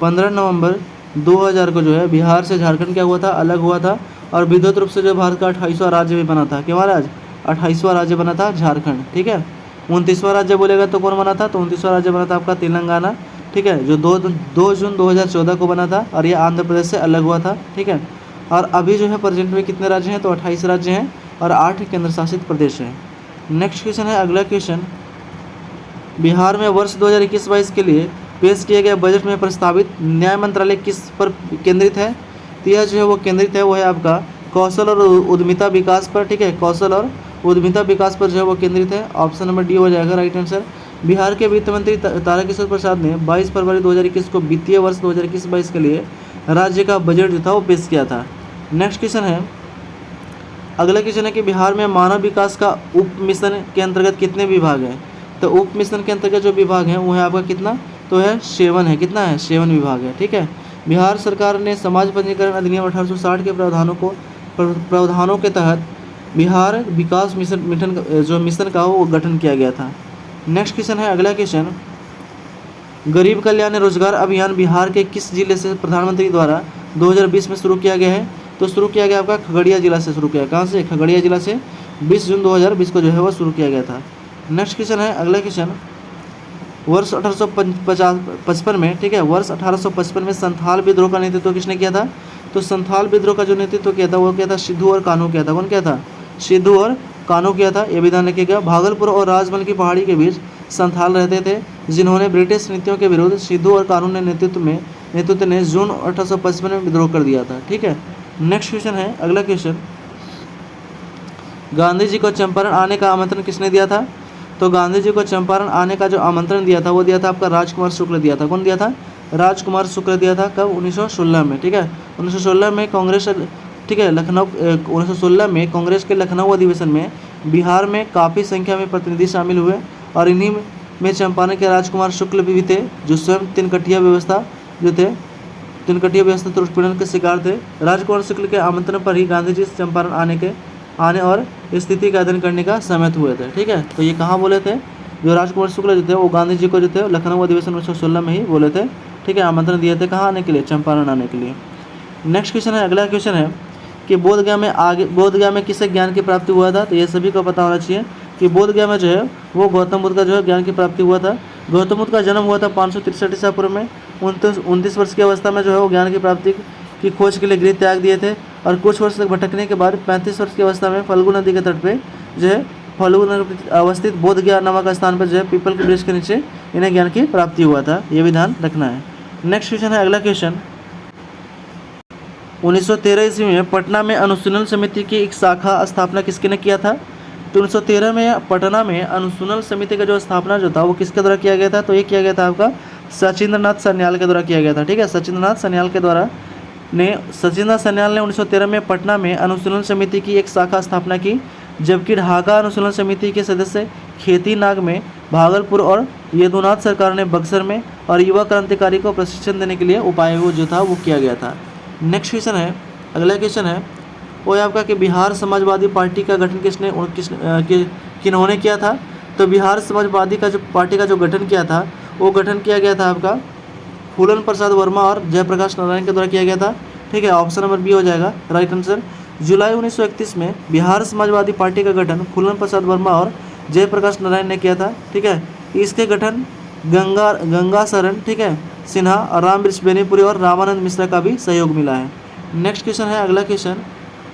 15 नवंबर 2000 को जो है बिहार से झारखंड क्या हुआ था? अलग हुआ था। और विधिवत रूप से जो भारत का 28वां राज्य भी बना था। क्या महाराज? 28वां राज्य बना था झारखंड, ठीक है। 29वां राज्य बोलेगा तो कौन बना था? तो 29वां राज्य बना था आपका तेलंगाना, ठीक है, जो 2 जून 2014 को बना था, और ये आंध्र प्रदेश से अलग हुआ था, ठीक है। और अभी जो है प्रेजेंट में कितने राज्य हैं? तो 28 राज्य हैं और 8 केंद्र शासित प्रदेश हैं। नेक्स्ट क्वेश्चन है, अगला क्वेश्चन, बिहार में वर्ष 2021-22 के लिए पेश किए गए बजट में प्रस्तावित न्याय मंत्रालय किस पर केंद्रित है? तो यह जो है वो केंद्रित है वो है आपका कौशल और उद्यमिता विकास पर, ठीक है, कौशल और उद्यमिता विकास पर जो है वो केंद्रित है। ऑप्शन नंबर डी हो जाएगा राइट आंसर। बिहार के वित्त मंत्री तारकिशोर प्रसाद ने 22 फरवरी 2021 को वित्तीय वर्ष 2021-22 के लिए राज्य का बजट जो था वो पेश किया था। नेक्स्ट क्वेश्चन है, अगला क्वेश्चन है कि बिहार में मानव विकास का उप मिशन के अंतर्गत कितने विभाग हैं? तो उप मिशन के अंतर्गत जो विभाग हैं वो है आपका कितना? तो है 7 है। कितना है? 7 विभाग है, ठीक है। बिहार सरकार ने समाज पंजीकरण अधिनियम 1860 के प्रावधानों के तहत बिहार विकास मिशन का वो गठन किया गया था। नेक्स्ट क्वेश्चन है, अगला क्वेश्चन, गरीब कल्याण रोजगार अभियान बिहार के किस जिले से प्रधानमंत्री द्वारा 2020 में शुरू किया गया है? तो शुरू किया गया आपका खगड़िया जिला से शुरू किया। कहाँ से? खगड़िया जिला से 20 जून 2020 को जो है वो शुरू किया गया था। नेक्स्ट क्वेश्चन है, अगला क्वेश्चन, वर्ष 1855 में, ठीक है, वर्ष 1855 में संथाल विद्रोह का नेतृत्व किसने किया था? तो संथाल विद्रोह का जो नेतृत्व किया था वो किया था सिद्धू और कान्हू किया था। कौन किया था? सिद्धू और कान्हू किया था। ये भी ध्यान रखिएगा। भागलपुर और राजमहल की पहाड़ी के बीच संथाल रहते थे, जिन्होंने ब्रिटिश नीतियों के विरुद्ध सिद्धू और कान्हू ने नेतृत्व ने जून 1855 में विद्रोह कर दिया था, ठीक है। नेक्स्ट क्वेश्चन है, अगला क्वेश्चन, गांधी जी को चंपारण आने का आमंत्रण किसने दिया था? तो गांधी जी को चंपारण आने का जो आमंत्रण दिया था वो दिया था आपका राजकुमार शुक्ल दिया था। कौन दिया था? राजकुमार शुक्ल दिया था। कब? 1916 में, ठीक है। 1916 में कांग्रेस, ठीक है, 1916 में कांग्रेस के लखनऊ अधिवेशन में बिहार में काफ़ी संख्या में प्रतिनिधि शामिल हुए, और इन्हीं में चंपारण के राजकुमार शुक्ल भी थे, जो स्वयं तिनकटिया व्यवस्था त्रुटपीड़न के शिकार थे। राजकुमार शुक्ल के आमंत्रण पर ही गांधी जी चंपारण आने और स्थिति का अध्ययन करने का सहमत हुए थे, ठीक है। तो ये कहाँ बोले थे? जो राजकुमार शुक्ल जो थे वो गांधी जी को जो थे लखनऊ अधिवेशन 1916 में ही बोले थे, ठीक है, आमंत्रण दिए थे। कहाँ आने के लिए? चंपारण आने के लिए। नेक्स्ट क्वेश्चन है, अगला क्वेश्चन है कि बोधगया में किससे ज्ञान की प्राप्ति हुआ था? तो ये सभी को पता होना चाहिए कि बोधगया में जो है वो गौतम बुद्ध का जो है ज्ञान की प्राप्ति हुआ था। गौतम बुद्ध का जन्म हुआ था 563 ईसा पूर्व में। 29 वर्ष की अवस्था में जो है वो ज्ञान की प्राप्ति की खोज के लिए गृह त्याग दिए थे, और कुछ वर्ष तक भटकने के बाद 35 वर्ष की अवस्था में फल्गु नदी के तट पे जो है फल्गु नदी अवस्थित बोधगया नामक स्थान पर जो है पीपल के वृक्ष के नीचे इन्हें ज्ञान की प्राप्ति हुआ था। ये भी ध्यान रखना है। नेक्स्ट क्वेश्चन है, अगला क्वेश्चन, 1913 ईस्वी में पटना में अनुशीलन समिति की एक शाखा स्थापना किसके ने किया था? तो 1913 में पटना में अनुशीलन समिति का जो स्थापना जो था वो किसके द्वारा किया गया था? तो ये किया गया था आपका सचिंद्रनाथ सन्याल के द्वारा किया गया था, ठीक है। सचिंद्रनाथ सन्याल ने 1913 में पटना में अनुशीलन समिति की एक शाखा स्थापना की, जबकि ढाका अनुशीलन समिति के सदस्य खेती नाग में, भागलपुर और यदुनाथ सरकार ने बक्सर में, और युवा क्रांतिकारी को प्रशिक्षण देने के लिए उपाय जो था वो किया गया था। नेक्स्ट क्वेश्चन है, अगला क्वेश्चन है वो है आपका कि बिहार समाजवादी पार्टी का गठन किन्होंने किया था? तो बिहार समाजवादी का जो पार्टी का जो गठन किया था वो गठन किया गया था आपका फूलन प्रसाद वर्मा और जयप्रकाश नारायण के द्वारा किया गया था, ठीक है। ऑप्शन नंबर बी हो जाएगा राइट आंसर। जुलाई 1931 में बिहार समाजवादी पार्टी का गठन फूलन प्रसाद वर्मा और जयप्रकाश नारायण ने किया था, ठीक है। इसके गठन गंगा शरण, ठीक है, सिन्हा और रामवृक्ष बेनीपुरी और रामानंद मिश्रा का भी सहयोग मिला है। नेक्स्ट क्वेश्चन है, अगला क्वेश्चन,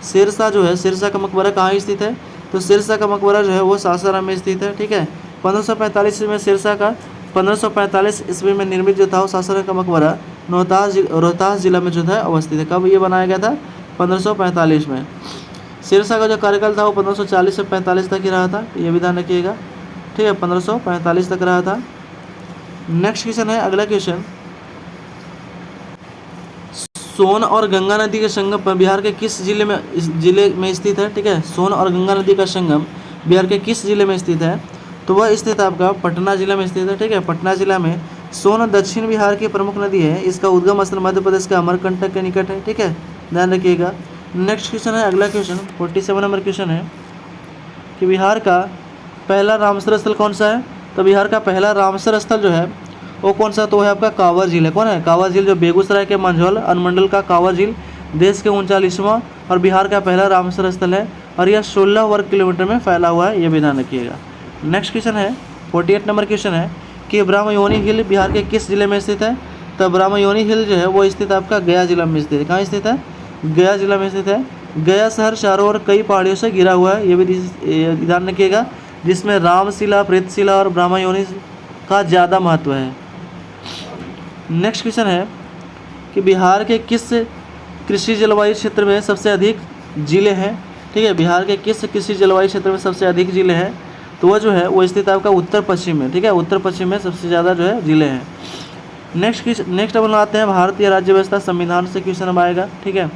शेरशाह जो है, शेरशाह का मकबरा कहाँ स्थित है? तो शेरशाह का मकबरा जो है वो सासाराम में स्थित है, ठीक है। 1545 ईस्वी में शेरशाह का 1545 ईस्वी में निर्मित जो था वो सासाराम का मकबरा रोहतास जिला में जो था अवस्थित है। कब ये बनाया गया था? 1545 में। शेरशाह का जो कार्यकाल था वो 1540 से 45 तक ही रहा था, ये भी ध्यान रखिएगा, ठीक है। 1545 तक रहा था। नेक्स्ट क्वेश्चन है, अगला क्वेश्चन, सोन और गंगा नदी के संगम पर बिहार के किस जिले में स्थित है, ठीक है। सोन और गंगा नदी का संगम बिहार के किस जिले में स्थित है? तो वह स्थित आपका पटना जिला में स्थित है, ठीक है। पटना जिला में सोन दक्षिण बिहार की प्रमुख नदी है। इसका उद्गम स्थल मध्य प्रदेश के अमरकंटक के निकट है, ठीक है, ध्यान रखिएगा। नेक्स्ट क्वेश्चन है, अगला क्वेश्चन 47 नंबर क्वेश्चन है कि बिहार का पहला रामसर स्थल कौन सा है? तो बिहार का पहला रामसर स्थल जो है वो कौन सा? तो है आपका कांवर झील है। कौन है? कांवर झील, जो बेगूसराय के मंझौल अनुमंडल का कांवर झील देश के 39वां और बिहार का पहला रामसर स्थल है और यह 16 वर्ग किलोमीटर में फैला हुआ है, ये भी ध्यान रखिएगा। नेक्स्ट क्वेश्चन है 48 नंबर क्वेश्चन है कि ब्राह्मयोनी हिल बिहार के किस जिले में स्थित है? तो ब्राह्मयोनी हिल जो है वो स्थित आपका गया जिला में स्थित है। कहाँ स्थित है? गया जिला में स्थित है। गया शहर चारों ओर कई पहाड़ियों से घिरा हुआ है, ये भी ध्यान रखिएगा, जिसमें रामशिला, प्रेतशिला और ब्राह्मयोनी का ज़्यादा महत्व है। नेक्स्ट क्वेश्चन है कि बिहार के किस कृषि जलवायु क्षेत्र में सबसे अधिक जिले हैं? ठीक है, बिहार के किस कृषि जलवायु क्षेत्र में सबसे अधिक जिले हैं? तो वह जो है वो स्थित आपका उत्तर पश्चिम में, ठीक है, उत्तर पश्चिम में सबसे ज़्यादा जो है जिले हैं। नेक्स्ट अपन आते हैं भारतीय राज्य व्यवस्था संविधान से क्वेश्चन अब आएगा, ठीक है।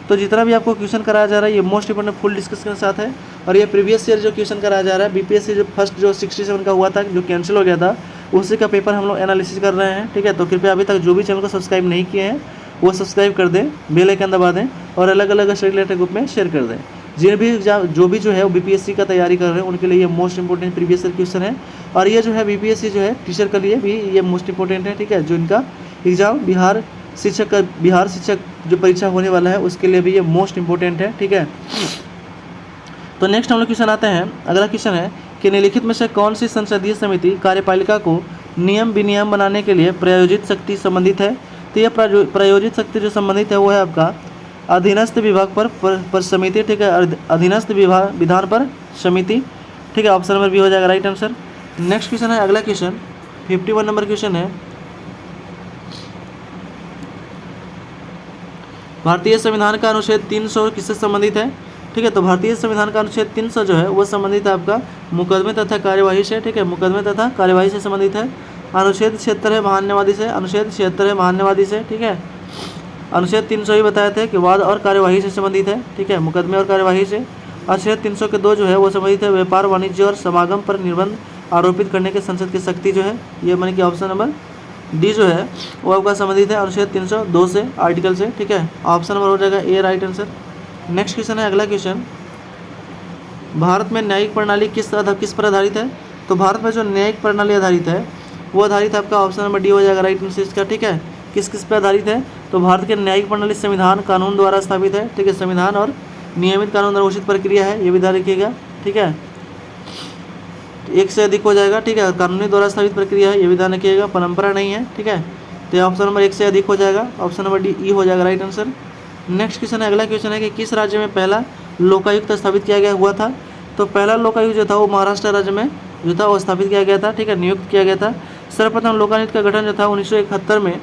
तो जितना भी आपको क्वेश्चन कराया जा रहा है ये मोस्ट इंपोर्टेंट फुल डिस्कशन के साथ है और ये प्रीवियस ईयर जो क्वेश्चन कराया जा रहा है बीपीएससी जो फर्स्ट जो 67 का हुआ था जो कैंसिल हो गया था उसी का पेपर हम लोग एनालिसिस कर रहे हैं, ठीक है। तो कृपया अभी तक जो भी चैनल को सब्सक्राइब नहीं किए हैं वो सब्सक्राइब कर दें, बेल आइकन दबा दें और अलग अलग स्टडी रिलेटेड ग्रुप में शेयर कर दें। जो भी जो है वो बीपीएससी का तैयारी कर रहे हैं उनके लिए ये most important previous year question है और ये जो है बीपीएससी जो है टीचर के लिए भी ये मोस्ट इंपोर्टेंट है, ठीक है। जो इनका एग्जाम बिहार शिक्षक जो परीक्षा होने वाला है उसके लिए भी ये मोस्ट इंपोर्टेंट है, ठीक है। तो नेक्स्ट हम लोग क्वेश्चन आते हैं, अगला क्वेश्चन है कि निम्नलिखित में से कौन सी संसदीय समिति कार्यपालिका को नियम विनियम बनाने के लिए प्रायोजित शक्ति संबंधित है? तो यह प्रायोजित शक्ति जो संबंधित है वो है आपका अधीनस्थ विभाग पर समिति, ठीक है, अधीनस्थ विधान पर समिति, ठीक है। ऑप्शन नंबर बी हो जाएगा राइट आंसर। नेक्स्ट क्वेश्चन है, अगला क्वेश्चन 51 नंबर क्वेश्चन है, भारतीय संविधान का अनुच्छेद 300 किससे संबंधित है? ठीक है, तो भारतीय संविधान का अनुच्छेद 300 जो है वो संबंधित है आपका मुकदमे तथा कार्यवाही से, ठीक है, मुकदमे तथा कार्यवाही से संबंधित है। अनुच्छेद 76 है महान्यवादी से, अनुच्छेद 76 है महान्यवादी से, ठीक है। अनुच्छेद 300 ही बताए थे कि वाद और कार्यवाही से संबंधित है, ठीक है, मुकदमे और कार्यवाही से। अनुच्छेद 300 के 2 जो है वो संबंधित है व्यापार वाणिज्य और समागम पर निर्बंध आरोपित करने के संसद की शक्ति जो है, ये माने कि ऑप्शन नंबर डी जो है वो आपका संबंधित है अनुच्छेद 302 से आर्टिकल से, ठीक है। ऑप्शन नंबर हो जाएगा ए राइट आंसर। नेक्स्ट क्वेश्चन है, अगला क्वेश्चन, भारत में न्यायिक प्रणाली किस पर आधारित है? तो भारत में जो न्यायिक प्रणाली आधारित है वो आधारित आपका ऑप्शन नंबर डी हो जाएगा राइट आंसर इसका, ठीक है। किस पर आधारित है? तो भारत के न्यायिक प्रणाली संविधान कानून द्वारा स्थापित है, ठीक है, संविधान और नियमित कानून द्वारा घोषित प्रक्रिया है, ये भी ध्यान रखिएगा, ठीक है। एक से अधिक हो जाएगा, ठीक है, कानूनी द्वारा स्थापित प्रक्रिया है, ये भी ध्यान रखिएगा, परंपरा नहीं है, ठीक है। तो ऑप्शन नंबर 1 से अधिक हो जाएगा, ऑप्शन नंबर डी ई हो जाएगा राइट आंसर। नेक्स्ट क्वेश्चन है, अगला क्वेश्चन है कि किस राज्य में पहला लोकायुक्त स्थापित किया गया हुआ था? तो पहला लोकायुक्त जो था वो महाराष्ट्र राज्य में जो था वो स्थापित किया गया था, ठीक है, नियुक्त किया गया था। सर्वप्रथम लोकायुक्त का गठन जो था 1971 में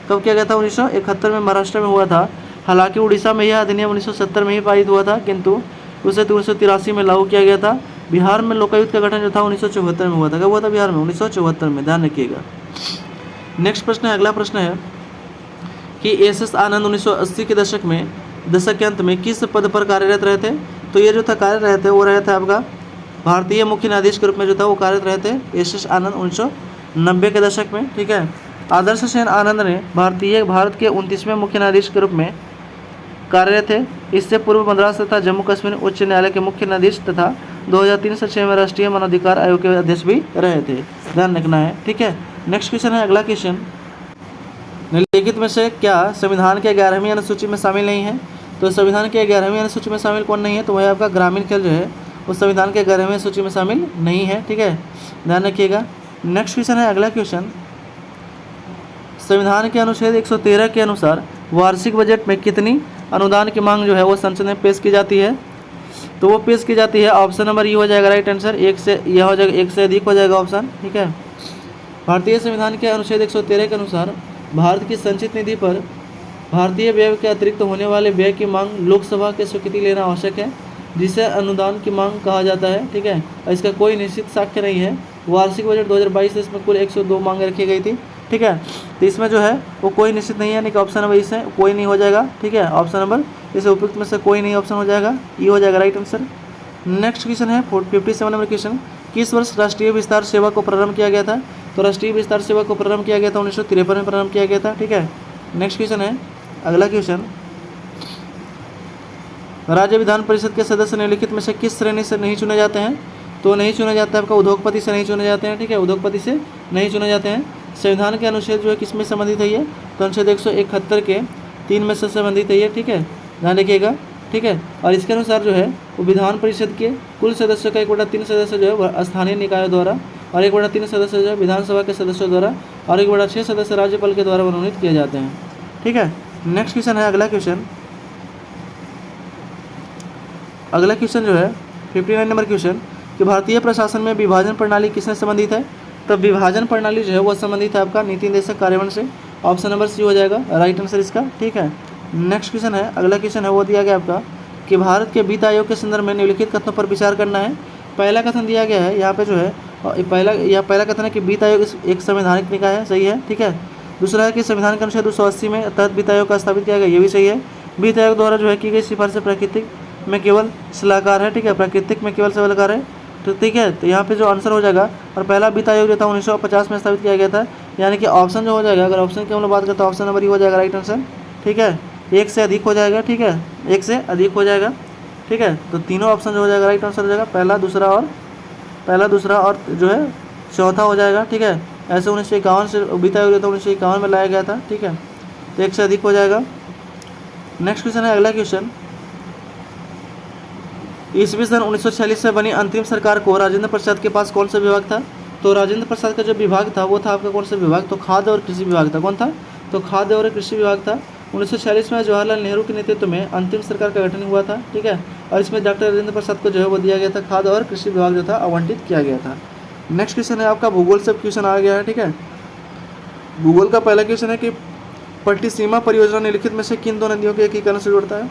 कब किया गया था? 1971 में महाराष्ट्र में हुआ था। हालांकि उड़ीसा में यह अधिनियम 1970 में ही पारित हुआ था, किंतु उसे 1983 में लागू किया गया था। बिहार में लोकायुक्त का गठन जो था 1974 में हुआ था। कब हुआ था बिहार में? 1974 में, ध्यान रखिएगा। नेक्स्ट प्रश्न है, अगला प्रश्न है कि एस आनंद 1980 के दशक के अंत में किस पद पर कार्यरत रहे थे? तो ये जो था कार्यरत रहे थे वो रहे थे आपका भारतीय मुख्य न्यायाधीश के रूप में जो था वो कार्यरत रहे थे एस आनंद 1990 के दशक में, ठीक है। आदर्श सेन आनंद ने भारत के 29वें मुख्य न्यायाधीश के रूप में कार्यरत थे। इससे पूर्व मद्रास तथा जम्मू कश्मीर उच्च न्यायालय के मुख्य न्यायाधीश तथा 2003 से 6 में राष्ट्रीय मानवाधिकार आयोग के अध्यक्ष भी रहे थे, ध्यान रखना है, ठीक है। नेक्स्ट क्वेश्चन है, अगला क्वेश्चन, निम्नलिखित में से क्या संविधान के 11वीं अनुसूची में शामिल नहीं है? तो संविधान के 11वीं अनुसूची में शामिल कौन नहीं है? तो वह आपका ग्रामीण खेल जो है उस संविधान के 11वीं सूची में शामिल नहीं है, ठीक है, ध्यान रखिएगा। नेक्स्ट क्वेश्चन है, अगला क्वेश्चन, संविधान के अनुच्छेद 113 के अनुसार वार्षिक बजट में कितनी अनुदान की मांग जो है वो संसद में पेश की जाती है? तो वो पेश की जाती है। ऑप्शन नंबर ई हो जाएगा राइट आंसर, एक से यह हो जाएगा, एक से अधिक हो जाएगा ऑप्शन, ठीक है। भारतीय संविधान के अनुच्छेद 113 के अनुसार भारत की संचित निधि पर भारतीय व्यय के अतिरिक्त होने वाले व्यय की मांग लोकसभा के स्वीकृति लेना आवश्यक है, जिसे अनुदान की मांग कहा जाता है, ठीक है। और इसका कोई निश्चित साक्ष्य नहीं है। वार्षिक बजट 2022 इसमें कुल 102 मांगें रखी गई थी, ठीक है। तो इसमें जो है वो कोई निश्चित नहीं है, यानी कि ऑप्शन नंबर इससे कोई नहीं हो जाएगा, ठीक है। ऑप्शन नंबर इसे उपयुक्त में से कोई नहीं ऑप्शन हो जाएगा, ये हो जाएगा राइट आंसर। नेक्स्ट क्वेश्चन है 57 नंबर क्वेश्चन, किस वर्ष राष्ट्रीय विस्तार सेवा को प्रारंभ किया गया था? तो राष्ट्रीय विस्तार सेवा को प्रारंभ किया गया था 1953 में प्रारंभ किया गया था, ठीक है। नेक्स्ट क्वेश्चन है, अगला क्वेश्चन, राज्य विधान परिषद के सदस्य निम्नलिखित में से किस श्रेणी से नहीं चुने जाते हैं? तो नहीं चुने जाता है आपका उद्योगपति से नहीं चुने जाते हैं, ठीक है, उद्योगपति से नहीं चुने जाते हैं। संविधान के अनुच्छेद जो है किस में संबंधित है ये? तो अनुच्छेद 171 के 3 में से संबंधित है ये, ठीक है, ध्यान रखिएगा, ठीक है। और इसके अनुसार जो है वो विधान परिषद के कुल सदस्यों का 1/3 सदस्य जो है वह स्थानीय निकायों द्वारा, और 1/3 सदस्य जो है विधानसभा के सदस्यों द्वारा, और 1/6 सदस्य राज्यपाल के द्वारा मनोनीत किए जाते हैं, ठीक है। नेक्स्ट क्वेश्चन है, अगला क्वेश्चन, अगला क्वेश्चन जो है 59 नंबर क्वेश्चन, कि भारतीय प्रशासन में विभाजन प्रणाली किससे संबंधित है? तो विभाजन प्रणाली जो है वो संबंधित है आपका नीति निर्देशक कार्यान्वयन से। ऑप्शन नंबर सी हो जाएगा राइट आंसर इसका, ठीक है। नेक्स्ट क्वेश्चन है, अगला क्वेश्चन है वो दिया गया आपका कि भारत के वित्त आयोग के संदर्भ में निम्नलिखित कथनों पर विचार करना है। पहला कथन दिया गया है यहाँ पे जो है, पहला कथन है कि वित्त आयोग एक संवैधानिक निकाय है, सही है, ठीक है। दूसरा है कि संविधान के अनुच्छेद 280 में तहत वित्त आयोग का स्थापित किया गया, ये भी सही है। वित्त आयोग द्वारा जो है की गई सिफारिश प्राकृतिक में केवल सलाहकार है, ठीक है, प्राकृतिक में केवल सलाहकार है, तो ठीक है। तो यहाँ पे जो आंसर हो जाएगा, और पहला वित्त आयोग जो था 1950 में स्थापित किया गया था, यानी कि ऑप्शन जो हो जाएगा, अगर ऑप्शन की हम लोग बात करते हैं ऑप्शन नंबर ही हो जाएगा राइट आंसर, ठीक है। एक से अधिक हो जाएगा, ठीक है, एक से अधिक हो जाएगा, ठीक है। तो तीनों ऑप्शन जो हो जाएगा राइट आंसर हो जाएगा, पहला दूसरा और जो है चौथा हो जाएगा, ठीक है। ऐसे 1951 से वित्त आयोग जो था 1951 में लाया गया था, ठीक है, तो एक से अधिक हो जाएगा। नेक्स्ट क्वेश्चन है, अगला क्वेश्चन, ईस्वी सन 1946 से बनी अंतरिम सरकार को राजेंद्र प्रसाद के पास कौन सा विभाग था? तो राजेंद्र प्रसाद का जो विभाग था वो था आपका कौन सा विभाग? तो खाद्य और कृषि विभाग था। कौन था? तो खाद्य और कृषि विभाग था। 1946 में जवाहरलाल नेहरू के नेतृत्व में अंतिम सरकार का गठन हुआ था, ठीक है। और इसमें डॉक्टर राजेंद्र प्रसाद को जो है वो दिया गया था, खाद्य और कृषि विभाग जो था आवंटित किया गया था। नेक्स्ट क्वेश्चन है आपका भूगोल से क्वेश्चन आ गया है, ठीक है। भूगोल का पहला क्वेश्चन है कि पट्टिसीमा परियोजना निम्नलिखित में से किन दो नदियों के एकीकरण से जोड़ता है?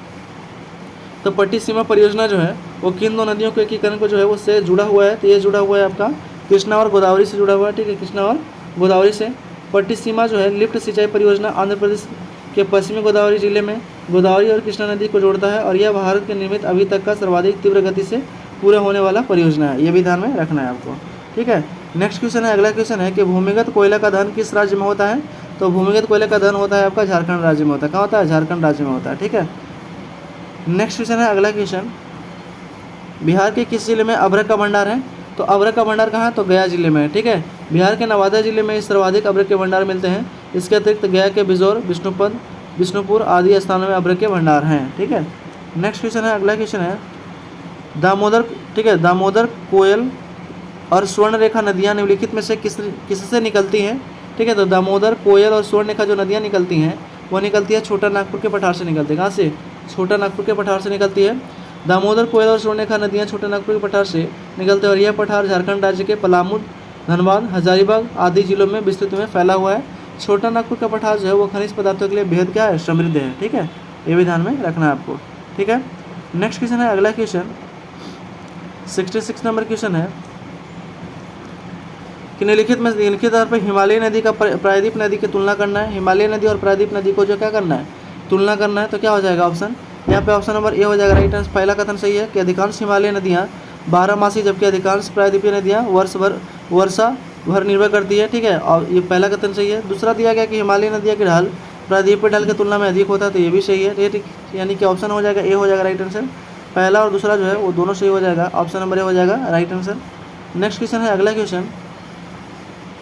तो पट्टिसीमा परियोजना जो है वो किन दो नदियों के एकीकरण को जो है वो से जुड़ा हुआ है? तो ये जुड़ा हुआ है आपका कृष्णा और गोदावरी से जुड़ा हुआ है, ठीक है, कृष्णा और गोदावरी से। पट्टिसीमा जो है लिफ्ट सिंचाई परियोजना आंध्र प्रदेश के पश्चिमी गोदावरी जिले में गोदावरी और कृष्णा नदी को जोड़ता है, और यह भारत के निर्मित अभी तक का सर्वाधिक तीव्र गति से पूरा होने वाला परियोजना है, ये भी ध्यान में रखना है आपको, ठीक है। नेक्स्ट क्वेश्चन है, अगला क्वेश्चन है कि भूमिगत कोयला का धन किस राज्य में होता है? तो भूमिगत कोयला का धन होता है आपका झारखंड राज्य में होता है। कहाँ होता है? झारखंड राज्य में होता है, ठीक है। नेक्स्ट क्वेश्चन है, अगला क्वेश्चन, बिहार के किस जिले में अभ्रक का भंडार है? तो अभ्रक का भंडार कहाँ है? तो गया जिले में है, ठीक है। बिहार के नवादा जिले में सर्वाधिक अभ्रक के भंडार मिलते हैं। इसके अतिरिक्त गया के बिजौर, विष्णुपुर आदि स्थानों में अभ्रक के भंडार हैं, ठीक है। नेक्स्ट क्वेश्चन है, अगला क्वेश्चन है दामोदर, ठीक है, दामोदर, कोयल और स्वर्णरेखा नदियाँ निम्नलिखित में से किससे निकलती हैं? ठीक है, तो दामोदर, कोयल और स्वर्णरेखा जो नदियाँ निकलती हैं वो निकलती है छोटा नागपुर के पठार से निकलती है। कहाँ से? छोटा नागपुर के पठार से निकलती है। दामोदर, कोयल और स्वर्णरेखा नदियाँ छोटा नागपुर के पठार से निकलते हैं, और यह पठार झारखंड राज्य के पलामू, धनबाद, हजारीबाग आदि जिलों में विस्तृत में फैला हुआ है। छोटा नागपुर का पठार जो है वो खनिज पदार्थों के लिए बेहद क्या है? समृद्ध है, ठीक है, ये भी ध्यान में रखना है आपको, ठीक है। नेक्स्ट क्वेश्चन है, अगला क्वेश्चन 66 नंबर क्वेश्चन है कि निम्नलिखित आधार पर हिमालय नदी का प्रायद्वीप नदी की तुलना करना है। हिमालय नदी और प्रायद्वीप नदी को जो क्या करना है? तुलना करना है। तो क्या हो जाएगा ऑप्शन? यहाँ पे ऑप्शन नंबर ए हो जाएगा राइट आंसर। पहला कथन सही है कि अधिकांश हिमालय नदियाँ 12मासी जबकि अधिकांश प्रायद्वीपीय नदियाँ वर्षा भर निर्भर करती है, ठीक है, और ये पहला कथन सही है। दूसरा दिया गया कि हिमालय नदियाँ की ढाल प्रायद्वीपीय ढाल की तुलना में अधिक होता है, तो ये भी सही है, ठीक, यानी कि ऑप्शन हो जाएगा ए हो जाएगा राइट आंसर। पहला और दूसरा जो है वो दोनों सही हो जाएगा, ऑप्शन नंबर ए हो जाएगा राइट आंसर। नेक्स्ट क्वेश्चन है, अगला क्वेश्चन,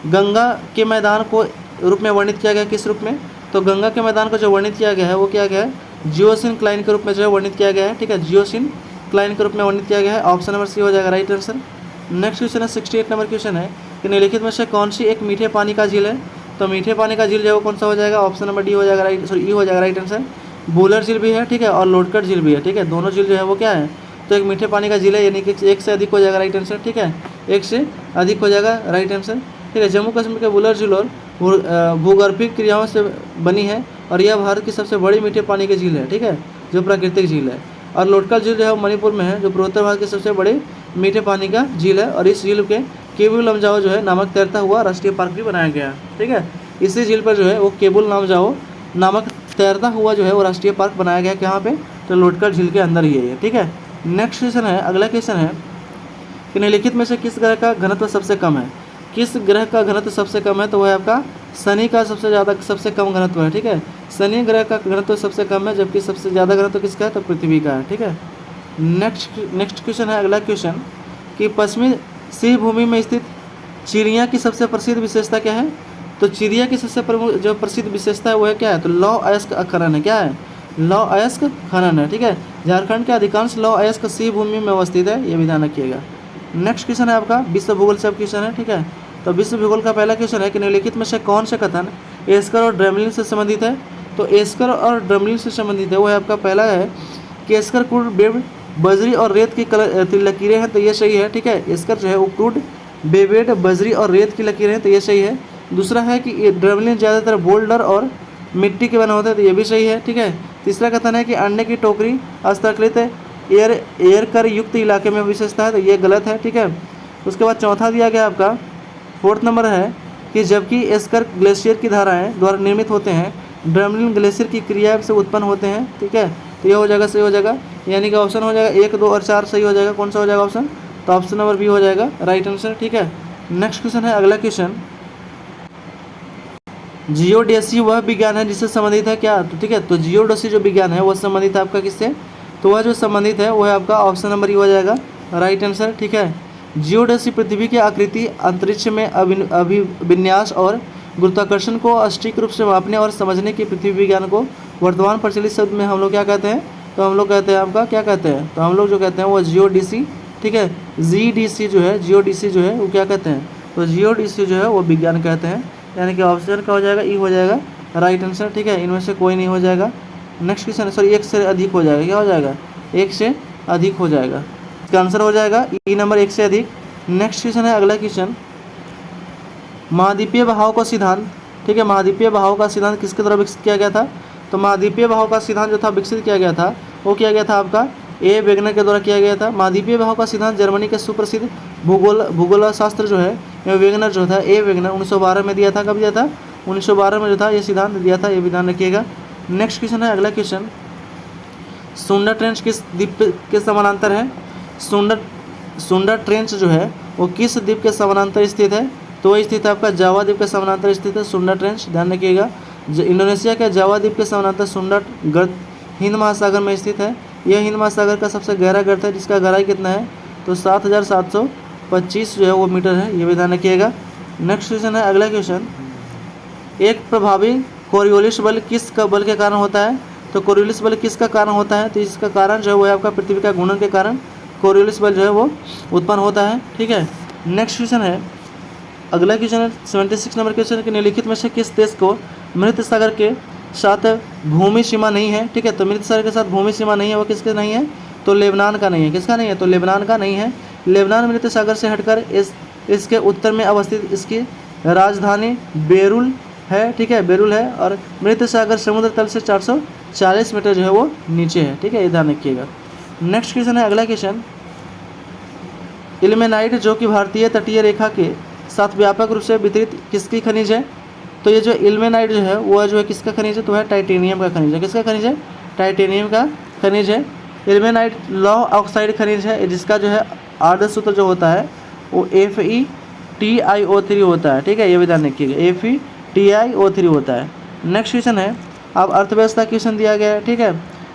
गंगा के मैदान को रूप में वर्णित किया गया किस रूप में? तो गंगा के मैदान को जो वर्णित किया गया है वो क्या गया है? जियोसिनक्लाइन के रूप में जो है वर्णित किया गया है, ठीक है, जियोसिनक्लाइन के रूप में वर्णित किया गया है, ऑप्शन नंबर सी हो जाएगा राइट आंसर। नेक्स्ट क्वेश्चन है 68 नंबर क्वेश्चन है कि निम्नलिखित में से कौन सी एक मीठे पानी का झील है? तो मीठे पानी का झील जो है वो कौन सा हो जाएगा? ऑप्शन नंबर डी हो जाएगा राइट, सॉरी ई हो जाएगा राइट आंसर। बूलर झील भी है, ठीक है, और लोटकट झील भी है, ठीक है, दोनों झील जो है वो क्या है? तो एक मीठे पानी का झील है, यानी कि एक से अधिक हो जाएगा राइट आंसर, ठीक है, एक से अधिक हो जाएगा राइट आंसर, ठीक है। जम्मू कश्मीर के वुलर झील और भूगर्भिक क्रियाओं से बनी है और यह भारत की सबसे बड़ी मीठे पानी की झील है, ठीक है, जो प्राकृतिक झील है। और लोटकल झील जो है मणिपुर में है, जो पूर्वोत्तर भारत की सबसे बड़ी मीठे पानी का झील है। और इस झील के केबुल लमजाओ जो है नामक तैरता हुआ राष्ट्रीय पार्क भी बनाया गया है, ठीक है। इसी झील पर जो है वो केबुल लमजाओ नामक तैरता हुआ जो है वो राष्ट्रीय पार्क बनाया गया है, कहाँ पे, तो लोटकल झील के अंदर ही है ये, ठीक है। नेक्स्ट क्वेश्चन है, अगला क्वेश्चन है कि निम्नलिखित में से किस ग्रह का घनत्व सबसे कम है। किस ग्रह का घनत्व सबसे कम है, तो वह आपका शनि का सबसे कम घनत्व है, ठीक है। शनि ग्रह का घनत्व सबसे कम है, जबकि सबसे ज़्यादा घनत्व किसका है, तो पृथ्वी का है, ठीक है। नेक्स्ट क्वेश्चन है, अगला क्वेश्चन कि पश्चिमी सिंह भूमि में स्थित चिड़िया की सबसे प्रसिद्ध विशेषता क्या है। तो चिड़िया की सबसे प्रमुख जो प्रसिद्ध विशेषता है वो है क्या है, तो लौह अयस्क खनन है, क्या है, लौह अयस्क खनन है, ठीक है। झारखंड के अधिकांश लौह अयस्क सिंह भूमि में अवस्थित है, ये भी ध्यान रखिएगा। नेक्स्ट क्वेश्चन है आपका विश्व भूगोल से क्वेश्चन है, ठीक है। तो विश्व भूगोल का पहला क्वेश्चन है कि निम्नलिखित में से कौन से कथन एस्कर और ड्रेमलिन से संबंधित है। तो एस्कर और ड्रेमलिन से संबंधित है, वो है आपका पहला है कि एस्कर क्रूड बेड बजरी और रेत की लकीरें हैं, तो ये सही है, ठीक है। एस्कर जो है वो क्रूड बेबेड बजरी और रेत की लकीरें हैं, तो ये सही है। दूसरा है कि ड्रेमलिन ज़्यादातर बोल्डर और मिट्टी के बने होते हैं, तो ये भी सही है, ठीक है। तीसरा कथन है कि अंडे की टोकरी अस्तरकृत एयर कर युक्त इलाके में विशेषता है, तो ये गलत है, ठीक है। उसके बाद चौथा दिया गया आपका फोर्थ नंबर है कि जबकि एस्कर ग्लेशियर की धाराएं द्वारा निर्मित होते हैं, ड्रेमलिन ग्लेशियर की क्रिया से उत्पन्न होते हैं, ठीक है। तो ये हो जाएगा, सही हो जाएगा, यानी कि ऑप्शन हो जाएगा 1, 2 और 4 सही हो जाएगा। कौन सा हो जाएगा ऑप्शन, तो ऑप्शन नंबर बी हो जाएगा राइट आंसर, ठीक है। नेक्स्ट क्वेश्चन है, अगला क्वेश्चन जियोडेसी वह विज्ञान है जिससे संबंधित है क्या, तो ठीक है। तो जियोडेसी जो विज्ञान है वह संबंधित है आपका किससे, तो वह जो संबंधित है वो है आपका ऑप्शन नंबर ई हो जाएगा राइट आंसर, ठीक है। जियोडेसी पृथ्वी की आकृति, अंतरिक्ष में अभिविन्यास और गुरुत्वाकर्षण को सटीक रूप से मापने और समझने की पृथ्वी विज्ञान को वर्तमान प्रचलित शब्द में हम लोग क्या कहते हैं, तो हम लोग कहते हैं आपका क्या कहते हैं, तो हम लोग जो कहते हैं वो जियोडेसी, ठीक है। जीडीसी जो है, जियोडेसी जो है वो क्या कहते हैं, तो जियोडेसी जो है वो विज्ञान कहते हैं, यानी कि ऑप्शन का हो जाएगा ई हो जाएगा राइट आंसर, ठीक है। इनमें से कोई नहीं हो जाएगा। नेक्स्ट क्वेश्चन सॉरी 1 से अधिक हो जाएगा, क्या हो जाएगा 1 से अधिक हो जाएगा, इसका आंसर हो जाएगा ई नंबर 1 से अधिक। नेक्स्ट क्वेश्चन है, अगला क्वेश्चन महाद्वीपीय बहाव का सिद्धांत, ठीक है। महाद्वीपीय बहाव का सिद्धांत किसके द्वारा विकसित किया गया था, तो महाद्वीपीय बहाव का सिद्धांत जो था विकसित किया गया था वो किया गया था आपका ए वेगनर के द्वारा किया गया था। महाद्वीपीय बहाव का सिद्धांत जर्मनी के सुप्रसिद्ध भूगोल शास्त्र जो है वेगनर जो था, ए वेगनर 1912 में दिया था। कब दिया था, 1912 में जो था ये सिद्धांत दिया था, ये भी ध्यान रखिएगा। नेक्स्ट क्वेश्चन है, अगला क्वेश्चन सुंडर ट्रेंच किस द्वीप के समानांतर है। सुंडर ट्रेंच जो है वो किस द्वीप के समानांतर स्थित है, तो वह स्थित है आपका जावा द्वीप के समानांतर स्थित है सुंडर ट्रेंच, ध्यान रखिएगा। इंडोनेशिया के जावा द्वीप के समानांतर सुंडर गर्त हिंद महासागर में स्थित है। यह हिंद महासागर का सबसे गहरा गर्त है, जिसका गहराई कितना है, तो 7725 जो है वो मीटर है, ये भी ध्यान रखिएगा। नेक्स्ट क्वेश्चन है, अगला क्वेश्चन एक प्रभावी कोरियोलिस बल किस का बल के कारण होता है, तो कोरियोलिस बल किसका कारण होता है, तो इसका कारण जो है वो है आपका पृथ्वी का घूर्णन के कारण कोरियोलिस बल जो है वो उत्पन्न होता है, ठीक है। नेक्स्ट क्वेश्चन है, अगला क्वेश्चन है 76 नंबर क्वेश्चन के निम्नलिखित में से किस देश को मृत सागर के साथ भूमि सीमा नहीं है, ठीक है। तो मृत सागर के साथ भूमि सीमा नहीं है, वो किसके नहीं है, तो लेबनान का नहीं है। किसका नहीं है, तो लेबनान का नहीं है। लेबनान मृत सागर से हटकर इसके उत्तर में अवस्थित इसकी राजधानी बेरुल है, ठीक है, बेरुल है। और मृत सागर समुद्र तल से 440 मीटर जो है वो नीचे है, ठीक है, ये ध्यान रखिएगा। नेक्स्ट क्वेश्चन है, अगला क्वेश्चन इल्मेनाइट जो कि भारतीय तटीय रेखा के साथ व्यापक रूप से वितरित किसकी खनिज है, तो ये जो इल्मेनाइट जो है वो जो है किसका खनिज है, तो है टाइटेनियम का खनिज है। किसका खनिज है, टाइटेनियम का खनिज है। इल्मेनाइट लौह ऑक्साइड खनिज है, जिसका जो है आदर्श सूत्र जो होता है वो FeTiO3 होता है, ठीक है, ये भी ध्यान रखिएगा, FeTiO3 होता है। नेक्स्ट क्वेश्चन है, अब अर्थव्यवस्था क्वेश्चन दिया गया है, ठीक है।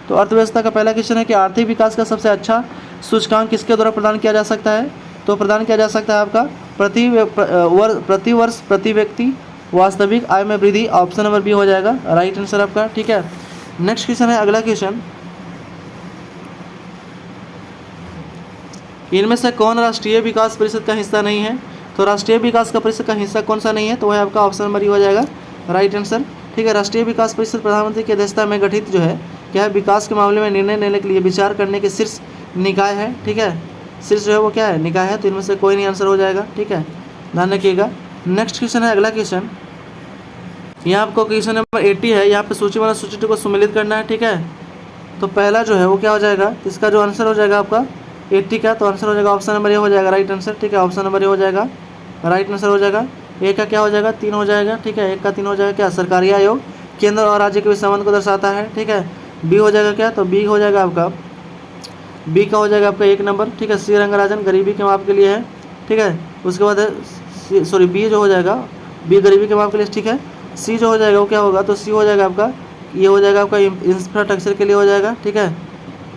तो अर्थव्यवस्था का पहला क्वेश्चन है कि आर्थिक विकास का सबसे अच्छा सूचकांक किसके द्वारा प्रदान किया जा सकता है, तो प्रदान किया जा सकता है आपका प्रति वर्ष प्रति व्यक्ति वास्तविक आय में वृद्धि, ऑप्शन नंबर बी हो जाएगा राइट आंसर आपका, ठीक है। नेक्स्ट क्वेश्चन है, अगला क्वेश्चन इनमें से कौन राष्ट्रीय विकास परिषद का हिस्सा नहीं है, तो राष्ट्रीय विकास का परिषद का हिस्सा कौन सा नहीं है, तो वह आपका ऑप्शन नंबर ई हो जाएगा राइट आंसर, ठीक है। राष्ट्रीय विकास परिषद प्रधानमंत्री की अध्यक्षता में गठित जो है क्या है, विकास के मामले में निर्णय लेने के लिए विचार करने के शीर्ष निकाय है, ठीक है। शीर्ष जो है वो क्या है, निकाय है। तो इनमें से कोई नहीं आंसर हो जाएगा, ठीक है, ध्यान रखिएगा। नेक्स्ट क्वेश्चन है, अगला क्वेश्चन, यहाँ आपको क्वेश्चन नंबर 80 है। यहाँ पे सूची 1 और सूची 2 को सम्मिलित करना है, ठीक है। तो पहला जो है वो क्या हो जाएगा, इसका जो आंसर हो जाएगा आपका 80 का, तो आंसर हो जाएगा ऑप्शन नंबर ए हो जाएगा राइट आंसर, ठीक है। ऑप्शन नंबर ए हो जाएगा राइट आंसर हो जाएगा। ए का क्या हो जाएगा, 3 हो जाएगा, ठीक है। 1 का 3 हो जाएगा क्या, सरकारी आयोग केंद्र और राज्य के बीच संबंध को दर्शाता है, ठीक है। बी हो जाएगा क्या, तो बी हो जाएगा आपका, बी का हो जाएगा आपका 1 नंबर, ठीक है। सी रंगराजन गरीबी के माप के लिए है, ठीक है। उसके बाद है सॉरी बी जो हो जाएगा, बी गरीबी के माप के लिए, ठीक है। सी जो हो जाएगा वो क्या होगा, तो सी हो जाएगा आपका, ये हो जाएगा आपका इंफ्रास्ट्रक्चर के लिए हो जाएगा, ठीक है।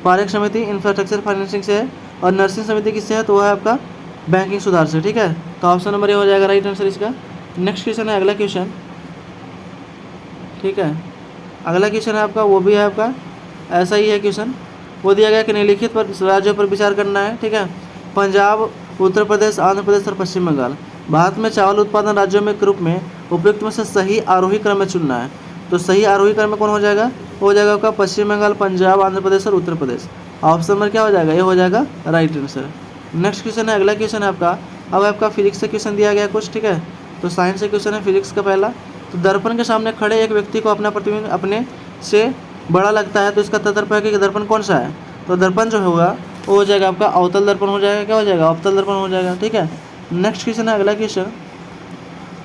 पारक समिति इंफ्रास्ट्रक्चर फाइनेंसिंग से है, और नर्सिंग समिति किससे है, तो वह है आपका बैंकिंग सुधार से, ठीक है। तो ऑप्शन नंबर ए हो जाएगा राइट आंसर इसका। नेक्स्ट क्वेश्चन है, अगला क्वेश्चन, ठीक है। अगला क्वेश्चन है आपका, वो भी है आपका ऐसा ही है क्वेश्चन। वो दिया गया कि निम्नलिखित पर राज्यों पर विचार करना है, ठीक है। पंजाब, उत्तर प्रदेश, आंध्र प्रदेश और पश्चिम बंगाल। भारत में चावल उत्पादन राज्यों में के रूप में उपयुक्त में से सही आरोही क्रम में चुनना है। तो सही आरोही क्रम में कौन हो जाएगा, वो हो जाएगा आपका पश्चिम बंगाल, पंजाब, आंध्र प्रदेश और उत्तर प्रदेश। ऑप्शन नंबर क्या हो जाएगा, ये हो जाएगा राइट आंसर। नेक्स्ट क्वेश्चन है, अगला क्वेश्चन है आपका, अब आपका फिजिक्स से क्वेश्चन दिया गया कुछ, ठीक है। तो साइंस से क्वेश्चन है फिजिक्स का पहला। तो दर्पण के सामने खड़े एक व्यक्ति को अपना प्रतिबिंब अपने से बड़ा लगता है, तो इसका तर्क है कि दर्पण कौन सा है। तो दर्पण जो होगा वो हो जाएगा आपका अवतल दर्पण हो जाएगा, क्या हो जाएगा, अवतल दर्पण हो जाएगा, ठीक है। नेक्स्ट क्वेश्चन है, अगला क्वेश्चन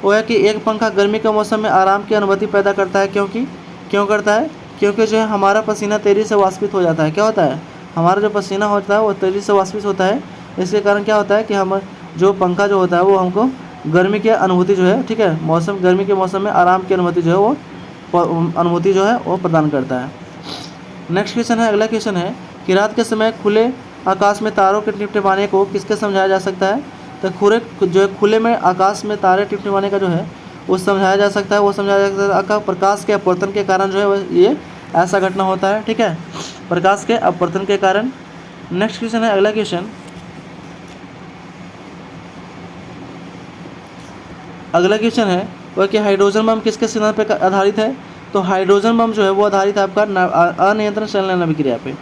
वो है कि एक पंखा गर्मी के मौसम में आराम की अनुभूति पैदा करता है, क्यों करता है, क्योंकि जो है हमारा पसीना तेज़ी से वाष्पित हो जाता है। क्या होता है, हमारा जो पसीना होता है वो तेज़ी से वाष्पित होता है। इसके कारण क्या होता है कि हम जो पंखा जो होता है वो हमको गर्मी की अनुभूति जो है, ठीक है, मौसम गर्मी के मौसम में आराम की अनुभूति जो है वो अनुभूति जो है वो प्रदान करता है। नेक्स्ट क्वेश्चन है, अगला क्वेश्चन है कि रात के समय खुले आकाश में तारों के टिमटिमाने को किसके समझाया जा सकता है। तो खुले में आकाश में तारे टिमटिमाने का जो है वो समझाया जा सकता है, वो समझाया जा सकता है प्रकाश के अपवर्तन के कारण जो है ये ऐसा घटना होता है, ठीक है, प्रकाश के अपवर्तन के कारण। नेक्स्ट क्वेश्चन है, अगला क्वेश्चन, अगला क्वेश्चन है वह कि हाइड्रोजन बम किसके सिद्धांत पर आधारित है। तो हाइड्रोजन बम जो है वो आधारित है आपका अनियंत्रण संलयन अभिक्रिया पे,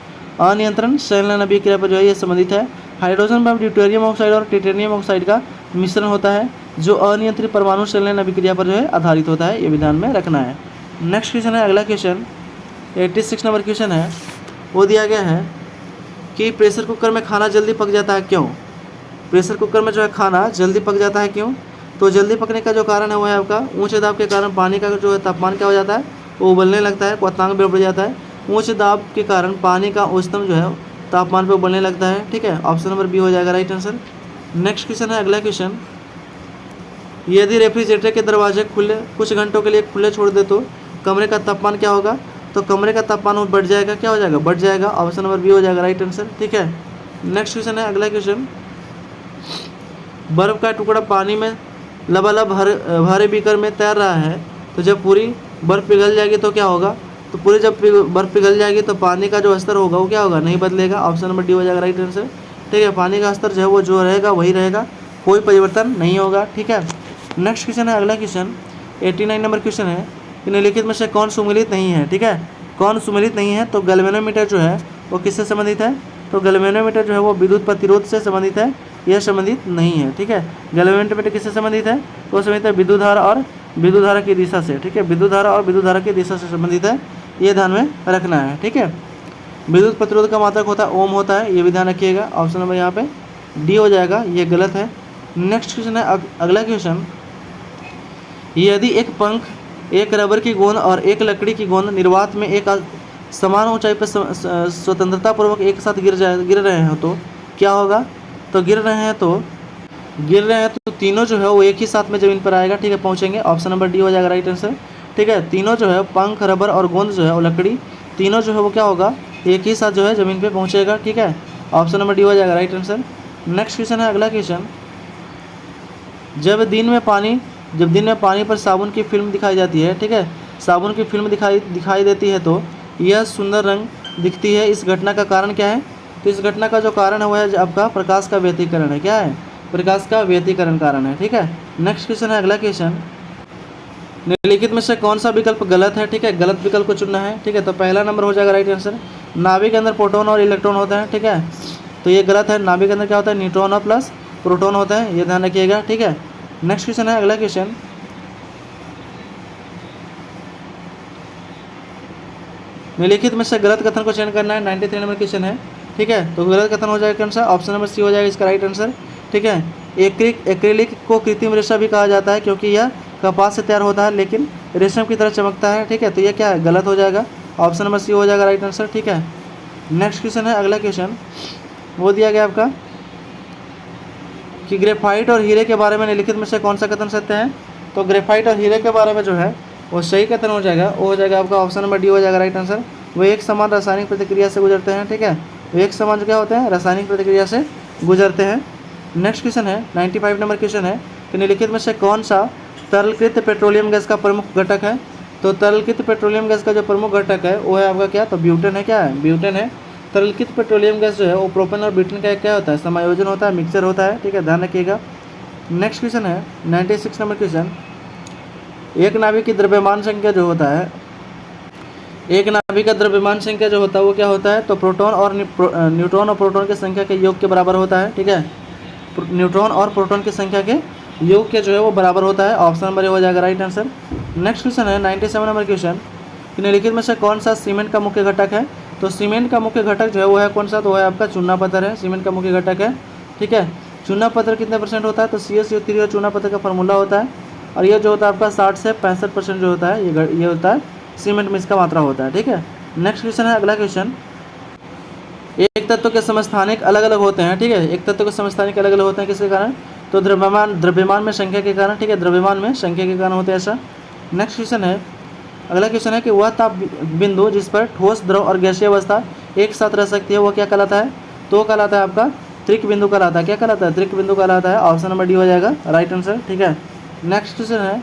अनियंत्रण संलयन अभिक्रिया पर जो है ये संबंधित है। हाइड्रोजन बम ड्यूटेरियम ऑक्साइड और टिटेनियम ऑक्साइड का मिश्रण होता है जो अनियंत्रित परमाणु संलयन अभिक्रिया पर जो है आधारित होता है, ये भी ध्यान में रखना है। नेक्स्ट क्वेश्चन है, अगला क्वेश्चन 86 नंबर क्वेश्चन है। वो दिया गया है कि प्रेशर कुकर में खाना जल्दी पक जाता है, क्यों। प्रेशर कुकर में जो है खाना जल्दी पक जाता है, क्यों। तो जल्दी पकने का जो कारण है वो है आपका ऊंचे दाब के कारण पानी का जो है तापमान क्या हो जाता है, वो उबलने लगता है, क्वथनांक भी बढ़ जाता है। ऊंचे दाब के कारण पानी का उच्चतम जो है तापमान पे उबलने लगता है, ठीक है। ऑप्शन नंबर बी हो जाएगा राइट आंसर। नेक्स्ट क्वेश्चन है, अगला क्वेश्चन, यदि रेफ्रिजरेटर के दरवाजे खुले कुछ घंटों के लिए खुले छोड़ दे तो कमरे का तापमान क्या होगा। तो कमरे का तापमान बढ़ जाएगा, क्या हो जाएगा, बढ़ जाएगा। ऑप्शन नंबर बी हो जाएगा राइट आंसर, ठीक है। नेक्स्ट क्वेश्चन है, अगला क्वेश्चन, बर्फ़ का टुकड़ा पानी में लबालब भारे बीकर में तैर रहा है, तो जब पूरी बर्फ़ पिघल जाएगी तो क्या होगा। तो पूरी जब बर्फ़ पिघल जाएगी तो पानी का जो स्तर होगा वो क्या होगा, नहीं बदलेगा। ऑप्शन नंबर डी हो जाएगा राइट आंसर, ठीक है। पानी का स्तर जो है वो जो रहेगा वही रहेगा, कोई परिवर्तन नहीं होगा, ठीक है। नेक्स्ट क्वेश्चन है, अगला क्वेश्चन 89 नंबर क्वेश्चन है कि निम्नलिखित में से कौन सुमेलित नहीं है, ठीक है। कौन सुमेलित नहीं है, तो गैल्वेनोमीटर जो है वो किससे संबंधित है। तो गैल्वेनोमीटर जो है वो विद्युत प्रतिरोध से संबंधित है, यह संबंधित नहीं है, ठीक है। गैल्वेनोमीटर किससे संबंधित है, वो संबंधित है विद्युत धारा और विद्युत धारा की दिशा से, ठीक है। विद्युत धारा और विद्युत धारा की दिशा से संबंधित है, ये ध्यान में रखना है, ठीक है। विद्युत प्रतिरोध का मात्रक होता है ओम होता है, ये भी ध्यान रखिएगा। ऑप्शन नंबर यहाँ पे डी हो जाएगा, ये गलत है। नेक्स्ट क्वेश्चन है, अगला क्वेश्चन, यदि एक पंख, एक रबर की गेंद और एक लकड़ी की गेंद निर्वात में एक समान ऊंचाई पर स्वतंत्रता पूर्वक एक साथ गिर रहे हो तो क्या होगा। तो गिर रहे हैं तो तीनों जो है वो एक ही साथ में ज़मीन पर आएगा, ठीक है, पहुंचेंगे। ऑप्शन नंबर डी हो जाएगा राइट आंसर, ठीक है। तीनों जो है पंख, रबर और गेंद जो है वो लकड़ी, तीनों जो है वो क्या होगा, एक ही साथ जो है ज़मीन पे पहुंचेगा, ठीक है। ऑप्शन नंबर डी हो जाएगा राइट आंसर। नेक्स्ट क्वेश्चन है, अगला क्वेश्चन, जब दिन में पानी पर साबुन की फिल्म दिखाई जाती है, ठीक है, साबुन की फिल्म दिखाई देती है तो यह सुंदर रंग दिखती है, इस घटना का कारण क्या है। तो इस घटना का जो कारण है वह है आपका प्रकाश का व्यतिकरण है, क्या है, प्रकाश का व्यतिकरण कारण है, ठीक है। नेक्स्ट क्वेश्चन है, अगला क्वेश्चन, निम्नलिखित में से कौन सा विकल्प गलत है, ठीक है, गलत विकल्प को चुनना है, ठीक है। तो पहला नंबर हो जाएगा राइट आंसर, नाभिक के अंदर प्रोटॉन और इलेक्ट्रॉन होता है, ठीक है। तो ये गलत है। नाभिक के अंदर क्या होता है, न्यूट्रॉन और प्लस प्रोटॉन होता है, ये ध्यान रखिएगा, ठीक है। नेक्स्ट क्वेश्चन है, अगला क्वेश्चन, निम्नलिखित में से गलत कथन को चयन करना है। 93 नंबर क्वेश्चन है, ठीक है। तो गलत कथन हो जाएगा कौन सा, ऑप्शन नंबर सी हो जाएगा इसका राइट आंसर, ठीक है। एक्रिलिक को कृत्रिम रेशा भी कहा जाता है क्योंकि यह कपास से तैयार होता है लेकिन रेशम की तरह चमकता है, ठीक है। तो ये क्या है, गलत हो जाएगा, ऑप्शन नंबर सी हो जाएगा राइट आंसर, ठीक है। नेक्स्ट क्वेश्चन है, अगला क्वेश्चन वो दिया गया आपका कि ग्रेफाइट और हीरे के बारे में निम्नलिखित में से कौन सा कथन सत्य है। तो ग्रेफाइट और हीरे के बारे में जो है वो सही कथन हो जाएगा, वो हो जाएगा आपका ऑप्शन नंबर डी हो जाएगा राइट आंसर। वो एक समान रासायनिक प्रतिक्रिया से गुजरते हैं, ठीक है। वो एक समान जो क्या होते हैं, रासायनिक प्रतिक्रिया से गुजरते हैं। नेक्स्ट क्वेश्चन है, 95 नंबर क्वेश्चन है कि निम्नलिखित में से कौन सा तरलकृत पेट्रोलियम गैस का प्रमुख घटक है। तो तरलकृत पेट्रोलियम गैस का जो प्रमुख घटक है वो है आपका क्या, तो ब्यूटेन है, क्या है, ब्यूटेन है। तरलकृत पेट्रोलियम गैस जो है वो प्रोपेन और ब्यूटेन का क्या होता है, समायोजन होता है, मिक्सचर होता है, ठीक है, ध्यान रखिएगा। नेक्स्ट क्वेश्चन है 96 नंबर क्वेश्चन, एक नाभिक की द्रव्यमान संख्या जो होता है, एक नाभिक का द्रव्यमान संख्या जो होता है वो क्या होता है, तो प्रोटॉन और न्यूट्रॉन और प्रोटॉन की संख्या के योग के बराबर होता है, ठीक है। न्यूट्रॉन और प्रोटॉन की संख्या के योग के जो है वो बराबर होता है, ऑप्शन नंबर हो जाएगा राइट आंसर। नेक्स्ट क्वेश्चन है 97 नंबर क्वेश्चन, निम्नलिखित में से कौन सा सीमेंट का मुख्य घटक है। तो सीमेंट का मुख्य घटक जो है वो है कौन सा, तो वो है आपका चूना पत्थर है, सीमेंट का मुख्य घटक है, ठीक है। चूना पत्थर कितने परसेंट होता है, तो CaCO3 और चूना पत्थर का फार्मूला होता है, और ये जो होता है आपका 60 से 65% जो होता है ये होता है सीमेंट में इसका मात्रा होता है, ठीक है। नेक्स्ट क्वेश्चन है, अगला क्वेश्चन, एक तत्व के समस्थानिक अलग अलग होते हैं, ठीक है। एक तत्व के समस्थानिक अलग अलग होते हैं किसके कारण, तो द्रव्यमान में संख्या के कारण, ठीक है, द्रव्यमान में संख्या के कारण होते हैं ऐसा। नेक्स्ट क्वेश्चन है, अगला क्वेश्चन है कि वह ताप बिंदु जिस पर ठोस, द्रव और गैसीय अवस्था एक साथ रह सकती है वो क्या कहलाता है, तो कहलाता है आपका त्रिक बिंदु कहलाता है, क्या कहलाता है, त्रिक बिंदु कहलाता है, ऑप्शन नंबर डी हो जाएगा राइट आंसर, ठीक है। नेक्स्ट क्वेश्चन है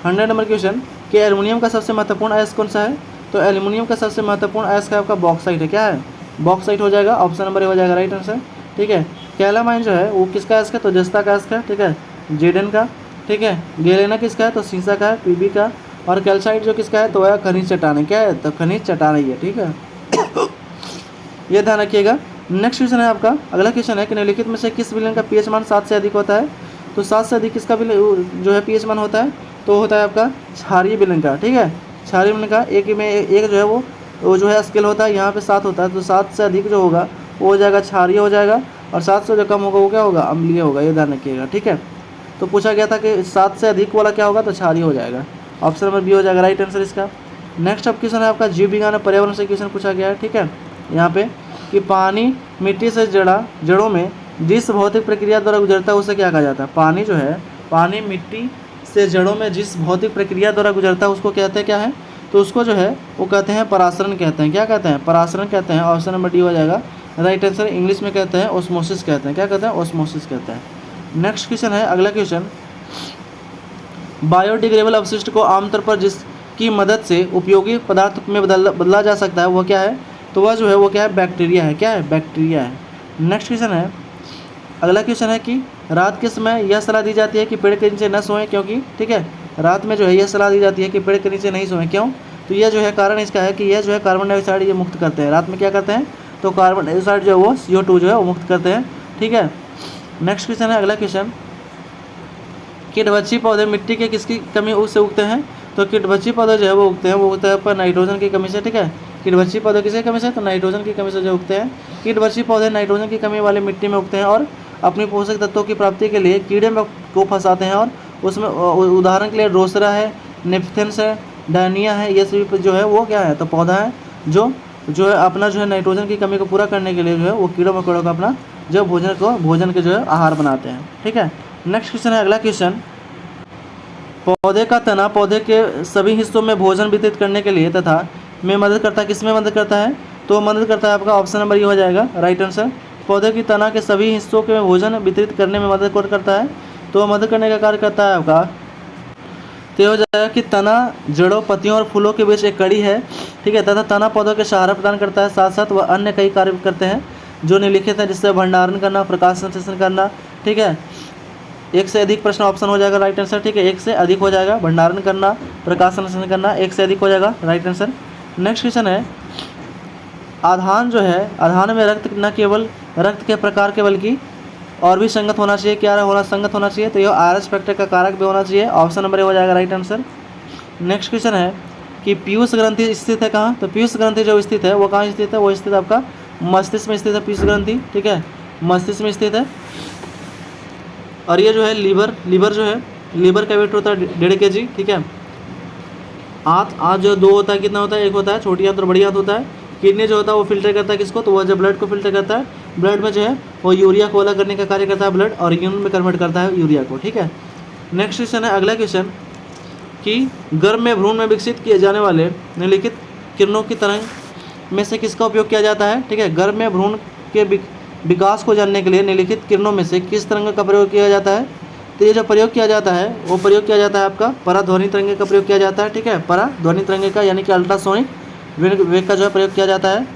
100 नंबर क्वेश्चन कि एल्युमिनियम का सबसे महत्वपूर्ण अयस्क कौन सा है। तो एल्युमिनियम का सबसे महत्वपूर्ण अयस्क है आपका बॉक्साइट है, क्या है, बॉक्साइट हो जाएगा, ऑप्शन नंबर ए हो जाएगा राइट आंसर, ठीक है। कैलामाइन जो है वो किसका अयस्क है, तो जस्ता का अयस्क है, ठीक है, जेडन का, ठीक है। गैलेना किसका है, तो सीसा का है, पीबी का। और कैल्साइट जो किसका है, तो वह खनिज चट्टान है, क्या है, तो खनिज चट्टान ही है, ठीक है। ये ध्यान रखिएगा। नेक्स्ट क्वेश्चन है आपका, अगला क्वेश्चन है कि निम्नलिखित में से किस विलयन का pH मान 7 से अधिक होता है। तो 7 से अधिक किसका जो है pH मान होता है, तो होता है आपका क्षारीय विलयन का, ठीक है। क्षारीय विलयन का एक में एक जो है वो जो है स्केल होता है, यहाँ पे 7 होता है, तो 7 से अधिक जो होगा वो हो जाएगा क्षारीय हो जाएगा, और 7 से जो कम होगा वो क्या होगा, अम्लीय होगा, ये ध्यान रखिएगा, ठीक है। तो पूछा गया था कि 7 से अधिक वाला क्या होगा, तो क्षारीय हो जाएगा, ऑप्शन नंबर बी हो जाएगा राइट आंसर इसका। नेक्स्ट अब क्वेश्चन है आपका जीव विज्ञान और पर्यावरण से क्वेश्चन पूछा गया है, ठीक है। यहाँ पे कि पानी मिट्टी से जड़ों में जिस भौतिक प्रक्रिया द्वारा गुजरता है उसे क्या कहा जाता है। पानी जो है, पानी मिट्टी से जड़ों में जिस भौतिक प्रक्रिया द्वारा गुजरता है उसको कहते हैं क्या है, तो उसको जो है वो कहते हैं परासरण कहते हैं, क्या कहते हैं, परासरण कहते हैं, ऑप्शन नंबर डी हो जाएगा राइट आंसर। इंग्लिश में कहते हैं ओस्मोसिस कहते हैं, क्या कहते हैं, ओस्मोसिस कहते हैं। नेक्स्ट क्वेश्चन है, अगला क्वेश्चन, बायोडिग्रेडेबल अपशिष्ट को आमतौर पर जिसकी मदद से उपयोगी पदार्थ में बदला जा सकता है वो क्या है, तो वह जो है वो क्या है, बैक्टीरिया है, क्या है, बैक्टीरिया है। नेक्स्ट क्वेश्चन है, अगला क्वेश्चन है कि रात के समय यह सलाह दी जाती है कि पेड़ के नीचे न सोएं, क्योंकि, ठीक है, रात में जो है यह सलाह दी जाती है कि पेड़ के नीचे नहीं सोएं, क्यों, तो यह जो है कारण इसका है कि यह जो है कार्बन डाइऑक्साइड ये मुक्त करते हैं, रात में क्या करते हैं, तो कार्बन डाइऑक्साइड जो है वो CO2 जो है वो मुक्त करते हैं, ठीक है। नेक्स्ट क्वेश्चन है, अगला क्वेश्चन, कीटभक्षी पौधे मिट्टी के किसकी कमी से उगते हैं। तो कीटभक्षी पौधे जो है वो उगते हैं, वो उगते हैं पर नाइट्रोजन की कमी से, ठीक है। कीटभक्षी पौधे किसकी कमी से, तो नाइट्रोजन की कमी से जो उगते हैं। कीटभक्षी पौधे नाइट्रोजन की कमी वाली मिट्टी में उगते हैं और अपनी पोषक तत्वों की प्राप्ति के लिए कीड़े को फंसाते हैं, और उसमें उदाहरण के लिए ड्रोसरा है, नेपथेंस है, डायनिया है, ये सभी जो है वो क्या है, तो पौधा है जो है अपना जो है नाइट्रोजन की कमी को पूरा करने के लिए जो है वो कीड़ों मकोड़ों का अपना जो भोजन के जो है आहार बनाते हैं, ठीक है। नेक्स्ट क्वेश्चन है, अगला क्वेश्चन, पौधे का तना पौधे के सभी हिस्सों में भोजन वितरित करने के लिए तथा में मदद करता है, किसमें मदद करता है, तो मदद करता है आपका ऑप्शन नंबर ये हो जाएगा राइट आंसर। पौधे की तना के सभी हिस्सों के भोजन वितरित करने में मदद करता है, तो मदद करने का कार्य करता है आपका, तो हो जाएगा कि तना जड़ों, पत्तियों और फूलों के बीच एक कड़ी है, ठीक है, तथा तना पौधों के सहारा प्रदान करता है, साथ साथ वह अन्य कई कार्य करते हैं जो निम्नलिखित है, जिससे भंडारण करना, प्रकाश संश्लेषण करना, ठीक है। एक से अधिक प्रश्न ऑप्शन हो जाएगा राइट आंसर, ठीक है, एक से अधिक हो जाएगा, भंडारण करना, प्रकाश संश्लेषण करना, एक से अधिक हो जाएगा राइट आंसर। नेक्स्ट क्वेश्चन है आधान जो है, आधान में रक्त न केवल रक्त के प्रकार के बल्कि और भी संगत होना चाहिए। क्या होना, संगत होना चाहिए। तो ये आरएस फैक्टर का कारक भी होना चाहिए। ऑप्शन नंबर ए हो जाएगा राइट आंसर। नेक्स्ट क्वेश्चन है कि पीयूष ग्रंथि स्थित है कहाँ। तो पीयूष ग्रंथि जो स्थित है वो कहाँ स्थित है, वो स्थित आपका मस्तिष्क में स्थित है पीयूष ग्रंथि, ठीक है, मस्तिष्क में स्थित है। और ये जो है लीवर जो है, लीवर का वेट होता है 1.5 kg, ठीक है। आँत जो 2 होता है, कितना होता है, 1 होता है, छोटी आँत और बड़ी आँत होता है। किडनी जो होता है वो फिल्टर करता है किसको, तो वो जो ब्लड को फिल्टर करता है, ब्लड में जो है वो यूरिया को अलग करने का कार्य करता है ब्लड, और यूरिन में कन्वर्ट करता है यूरिया को, ठीक है। नेक्स्ट क्वेश्चन है, अगला क्वेश्चन कि गर्भ में भ्रूण में विकसित किए जाने वाले निम्नलिखित किरणों की तरंग में से किसका उपयोग किया जाता है, ठीक है। गर्भ में भ्रूण के विकास को जानने के लिए निम्नलिखित किरणों में से किस तरंग का प्रयोग किया जाता है। तो ये जो प्रयोग किया जाता है वो प्रयोग किया जाता है आपका पराध्वनि तरंगे का प्रयोग किया जाता है, ठीक है, पराध्वनि तरंगे का, यानी कि अल्ट्रासोनिक वेग का जो है प्रयोग किया जाता है।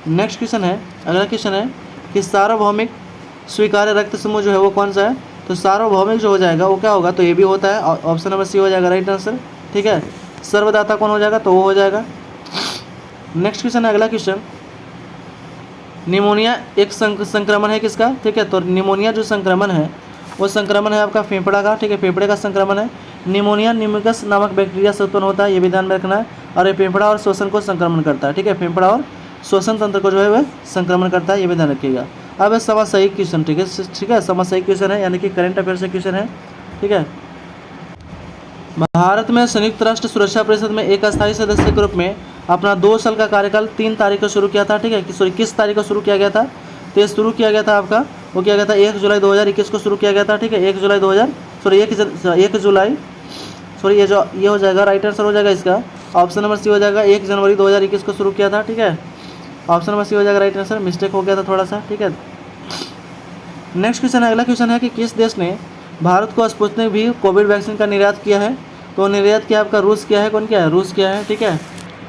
नेक्स्ट क्वेश्चन है, अगला क्वेश्चन है कि सार्वभौमिक स्वीकार्य रक्त समूह जो है वो कौन सा है। तो सार्वभौमिक जो हो जाएगा वो क्या होगा, तो ये भी होता है, ऑप्शन नंबर सी हो जाएगा राइट आंसर, ठीक है। सर्वदाता कौन हो जाएगा, तो वो हो जाएगा। नेक्स्ट क्वेश्चन है, अगला क्वेश्चन, निमोनिया एक संक्रमण है किसका, ठीक है। तो निमोनिया जो संक्रमण है वो संक्रमण है आपका फेफड़ा का, ठीक है, फेफड़े का संक्रमण है। निमोनिया निमोनिकस नामक बैक्टीरिया से उत्पन्न होता है, ये भी ध्यान में रखना है। और ये फेफड़ा और श्वसन को संक्रमण करता है, ठीक है, फेफड़ा और श्वसन तंत्र को जो है वह संक्रमण करता है, ये भी ध्यान रखिएगा। अब समसामयिक सही क्वेश्चन, ठीक है, समसामयिक क्वेश्चन है, यानी कि करंट अफेयर से क्वेश्चन है, ठीक है। भारत में संयुक्त राष्ट्र सुरक्षा परिषद में एक अस्थायी सदस्य के रूप में अपना 2 साल का कार्यकाल 3 तारीख को शुरू किया था, ठीक है। किस तारीख को शुरू किया गया था, तो ये शुरू किया गया था आपका, वो किया गया था 1 जुलाई 2021 को शुरू किया गया था, ठीक है। 1 जुलाई ये हो जाएगा राइट आंसर हो जाएगा इसका, ऑप्शन नंबर सी हो जाएगा। 1 जनवरी 2021 को शुरू किया था, ठीक है, ऑप्शन नंबर सी हो जाएगा राइट आंसर। मिस्टेक हो गया था थोड़ा सा, ठीक है। नेक्स्ट क्वेश्चन है, अगला क्वेश्चन है कि किस देश ने भारत को स्पुतनिक भी कोविड वैक्सीन का निर्यात किया है। तो निर्यात किया आपका रूस किया है, कौन किया है, रूस किया है, ठीक है,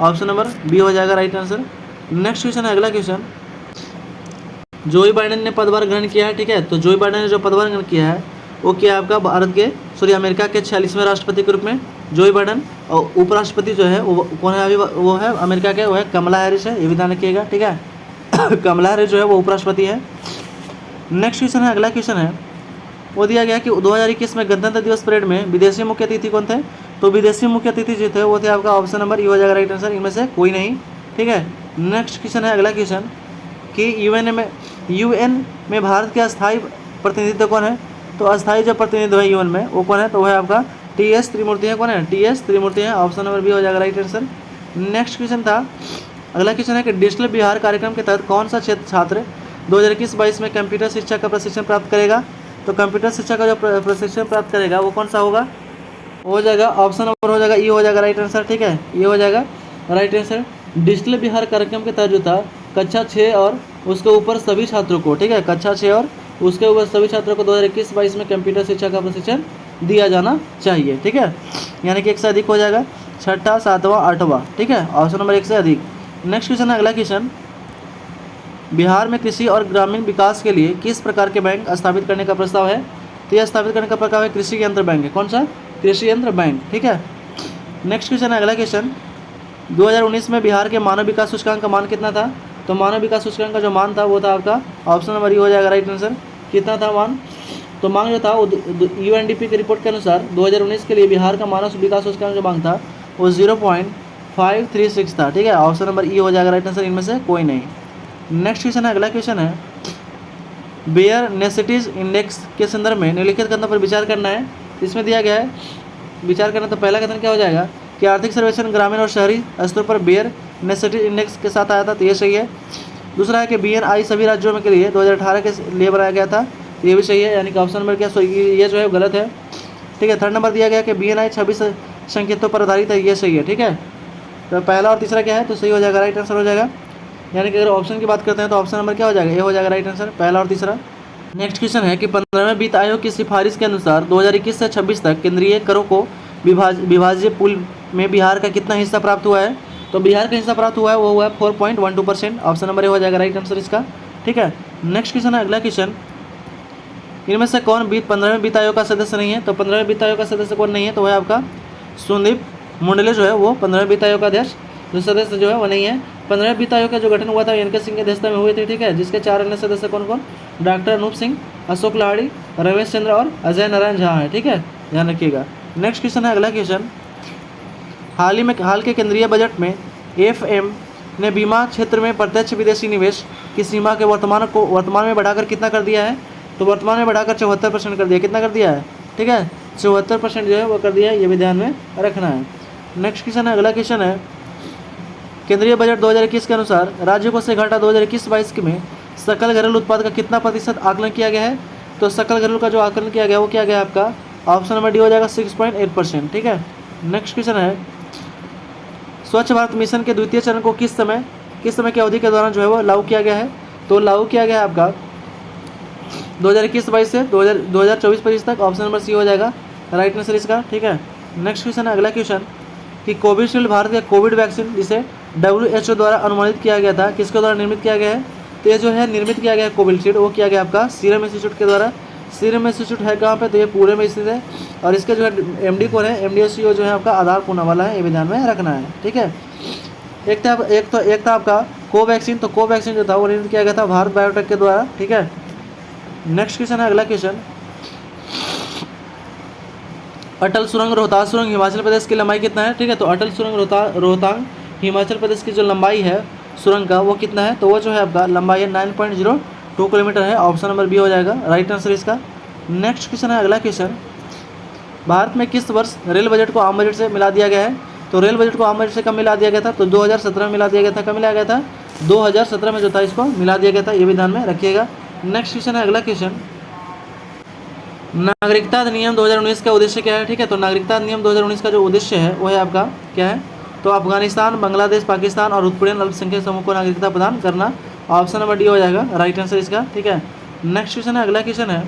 ऑप्शन नंबर बी हो जाएगा राइट आंसर। नेक्स्ट क्वेश्चन है, अगला क्वेश्चन, जोई बाइडेन ने पदभार ग्रहण किया है, ठीक है। तो जोई बाइडेन ने जो पदभार ग्रहण किया है वो किया आपका अमेरिका के 46वें राष्ट्रपति के रूप में जोई बाइडेन। और उपराष्ट्रपति जो है वो कौन है अभी, वो है अमेरिका के, वो है कमला हैरिस है, ये भी ध्यान रखिएगा, ठीक है। कमला हैरिस जो है वो उपराष्ट्रपति है। नेक्स्ट क्वेश्चन है, अगला क्वेश्चन है, वो दिया गया कि 2021 में गणतंत्र दिवस परेड में विदेशी मुख्य अतिथि कौन थे। तो विदेशी मुख्य अतिथि जो थे वो थे आपका ऑप्शन नंबर ई हो जाएगा राइट आंसर, इनमें से कोई नहीं, ठीक है। नेक्स्ट क्वेश्चन है, अगला क्वेश्चन कि यूएन में भारत के अस्थायी प्रतिनिधित्व कौन है। तो अस्थायी जो प्रतिनिधित्व है यूएन में वो कौन है, तो वो है आपका टीएस त्रिमूर्ति है, कौन है, टीएस त्रिमूर्ति है, ऑप्शन नंबर बी हो जाएगा राइट आंसर। नेक्स्ट क्वेश्चन था, अगला क्वेश्चन है कि डिजिटल बिहार कार्यक्रम के तहत कौन सा छात्र 2021-22 में कंप्यूटर शिक्षा का प्रशिक्षण प्राप्त करेगा। तो कंप्यूटर शिक्षा का जो प्रशिक्षण प्राप्त करेगा वो कौन सा होगा, हो जाएगा ऑप्शन नंबर हो जाएगा ई हो जाएगा राइट आंसर, ठीक है, ये हो जाएगा राइट आंसर। डिजिटल बिहार कार्यक्रम के तहत जो था कक्षा 6 और उसके ऊपर सभी छात्रों को, ठीक है, कक्षा 6 और उसके ऊपर सभी छात्रों को 2021-22 में कंप्यूटर शिक्षा का प्रशिक्षण दिया जाना चाहिए, ठीक है, यानी कि 1 से अधिक हो जाएगा, 6वां 7वां 8वां, ठीक है, ऑप्शन नंबर 1 से अधिक। नेक्स्ट क्वेश्चन है, अगला क्वेश्चन, बिहार में कृषि और ग्रामीण विकास के लिए किस प्रकार के बैंक स्थापित करने का प्रस्ताव है। तो यह स्थापित करने का प्रस्ताव है कृषि यंत्र बैंक है, कौन सा, कृषि यंत्र बैंक, ठीक है। नेक्स्ट क्वेश्चन है, अगला क्वेश्चन, 2019 में बिहार के मानव विकास सूचकांक का मान कितना था। तो मानव विकास सूचकांक का जो मान था वो था आपका ऑप्शन नंबर ई हो जाएगा राइट आंसर। कितना था मान, तो मांग जो था वो यूएनडीपी की रिपोर्ट के अनुसार 2019 के लिए बिहार का मानव विकास सूचकांक जो मांग था वो 0.536 था, ठीक है, ऑप्शन नंबर ई हो जाएगा राइट आंसर, इनमें से कोई नहीं। नेक्स्ट क्वेश्चन है, अगला क्वेश्चन है, बेयर नेसेसिटीज इंडेक्स के संदर्भ में निम्नलिखित कथनों पर विचार करना है। इसमें दिया गया है विचार करना, तो पहला कथन क्या हो जाएगा कि आर्थिक सर्वेक्षण ग्रामीण और शहरी स्तरों पर बेयर नेसेसिटी इंडेक्स के साथ आया था, तो ये सही है। दूसरा है कि BNI सभी राज्यों में के लिए 2018 के लिए बनाया गया था, तो ये भी सही है, यानी कि ऑप्शन नंबर क्या ये जो है गलत है, ठीक है। थर्ड नंबर दिया गया कि BNI 26 संकेतों पर आधारित है, ये सही है, ठीक है। तो पहला और तीसरा क्या है, तो सही हो जाएगा, राइट आंसर हो जाएगा, यानी कि अगर ऑप्शन की बात करते हैं तो ऑप्शन नंबर क्या हो जाएगा, ये हो जाएगा राइट आंसर, पहला और तीसरा। नेक्स्ट क्वेश्चन है कि 15वें वित्त आयोग की सिफारिश के अनुसार 2021 से 26 तक केंद्रीय करों को विभाज्य पूल में बिहार का कितना हिस्सा प्राप्त हुआ है। तो बिहार का हिस्सा प्राप्त हुआ है वो हुआ है 4.12%, ऑप्शन नंबर ए हो जाएगा राइट आंसर इसका, ठीक है। नेक्स्ट क्वेश्चन है, अगला क्वेश्चन, इनमें से कौन 15वें वित्त आयोग का सदस्य नहीं है। तो 15वें वित्त आयोग का सदस्य कौन नहीं है, तो वह आपका सुदीप मुंडले जो है वो 15वें वित्त आयोग का अध्यक्ष जो सदस्य जो है वो नहीं है। 15वें वित्त आयोग का जो गठन हुआ था एन के सिंह की अध्यक्षता में हुए थे, ठीक है, जिसके 4 अन्य सदस्य कौन कौन, डॉक्टर अनूप सिंह, अशोक लाहिड़ी, रमेश चंद्र और अजय नारायण झा है, ठीक है, ध्यान रखिएगा। नेक्स्ट क्वेश्चन है, अगला क्वेश्चन, हाल के केंद्रीय बजट में एफएम ने बीमा क्षेत्र में प्रत्यक्ष विदेशी निवेश की सीमा के वर्तमान में बढ़ाकर कितना कर दिया है, तो वर्तमान में बढ़ाकर 74% कर दिया, कितना कर दिया है, ठीक है, 74% जो है वो कर दिया है, ये भी ध्यान में रखना है। नेक्स्ट क्वेश्चन है, अगला क्वेश्चन है, केंद्रीय बजट 2021 के अनुसार राज्यों को से घाटा 2021-22 में सकल घरेलू उत्पाद का कितना प्रतिशत आकलन किया गया है, तो सकल घरेलू का जो आकलन किया गया वो क्या गया आपका, ऑप्शन नंबर डी हो जाएगा 6.8%, ठीक है। नेक्स्ट क्वेश्चन है, स्वच्छ भारत मिशन के द्वितीय चरण को किस समय की अवधि के दौरान जो है वो लागू किया गया है, तो लागू किया गया है आपका 2021-22 से 2024-25 तक, ऑप्शन नंबर सी हो जाएगा राइट आंसर इसका, ठीक है। नेक्स्ट क्वेश्चन है, अगला क्वेश्चन कि कोविशील्ड भारत या कोविड वैक्सीन जिसे WHO द्वारा अनुमानित किया गया था, किसके द्वारा निर्मित किया गया है, तो ये जो है निर्मित किया गया है कोविशील्ड, वो किया गया आपका सीरम इंस्टीट्यूट के द्वारा। सीरम इंस्टीट्यूट है कहाँ पे, तो ये पूरे में स्थित है, और इसके जो है MD कौन है, MD CEO जो है आपका आधार पूनावाला है, ये भी ध्यान में रखना है, ठीक है। एक था आपका कोवैक्सीन, तो कोवैक्सीन जो था वो निर्मित किया गया था भारत बायोटेक के द्वारा, ठीक है। नेक्स्ट क्वेश्चन है, अगला क्वेश्चन, अटल सुरंग रोहतांग सुरंग हिमाचल प्रदेश की लंबाई कितना है, ठीक है, तो अटल सुरंग रोहतांग हिमाचल प्रदेश की जो लंबाई है सुरंग का वो कितना है, तो वो जो है आपका लंबाई है 9.02 किलोमीटर है, ऑप्शन नंबर बी हो जाएगा राइट आंसर इसका। नेक्स्ट क्वेश्चन है, अगला क्वेश्चन, भारत में किस वर्ष रेल बजट को आम बजट से मिला दिया गया है, तो रेल बजट को आम बजट से कब मिला दिया गया था, तो 2017 में मिला दिया गया था, कब मिलाया गया था, 2017 में जो था इसको मिला दिया गया था, ये भी ध्यान में रखिएगा। नेक्स्ट क्वेश्चन है, अगला क्वेश्चन, नागरिकता अधिनियम 2019 का उद्देश्य क्या है, ठीक है, तो नागरिकता अधिनियम 2019 का जो उद्देश्य है वो है आपका क्या है, तो अफगानिस्तान, बांग्लादेश, पाकिस्तान और उत्पीड़न अल्पसंख्यक समूह को नागरिकता प्रदान करना, ऑप्शन नंबर डी हो जाएगा राइट आंसर इसका, ठीक है। नेक्स्ट क्वेश्चन है, अगला क्वेश्चन है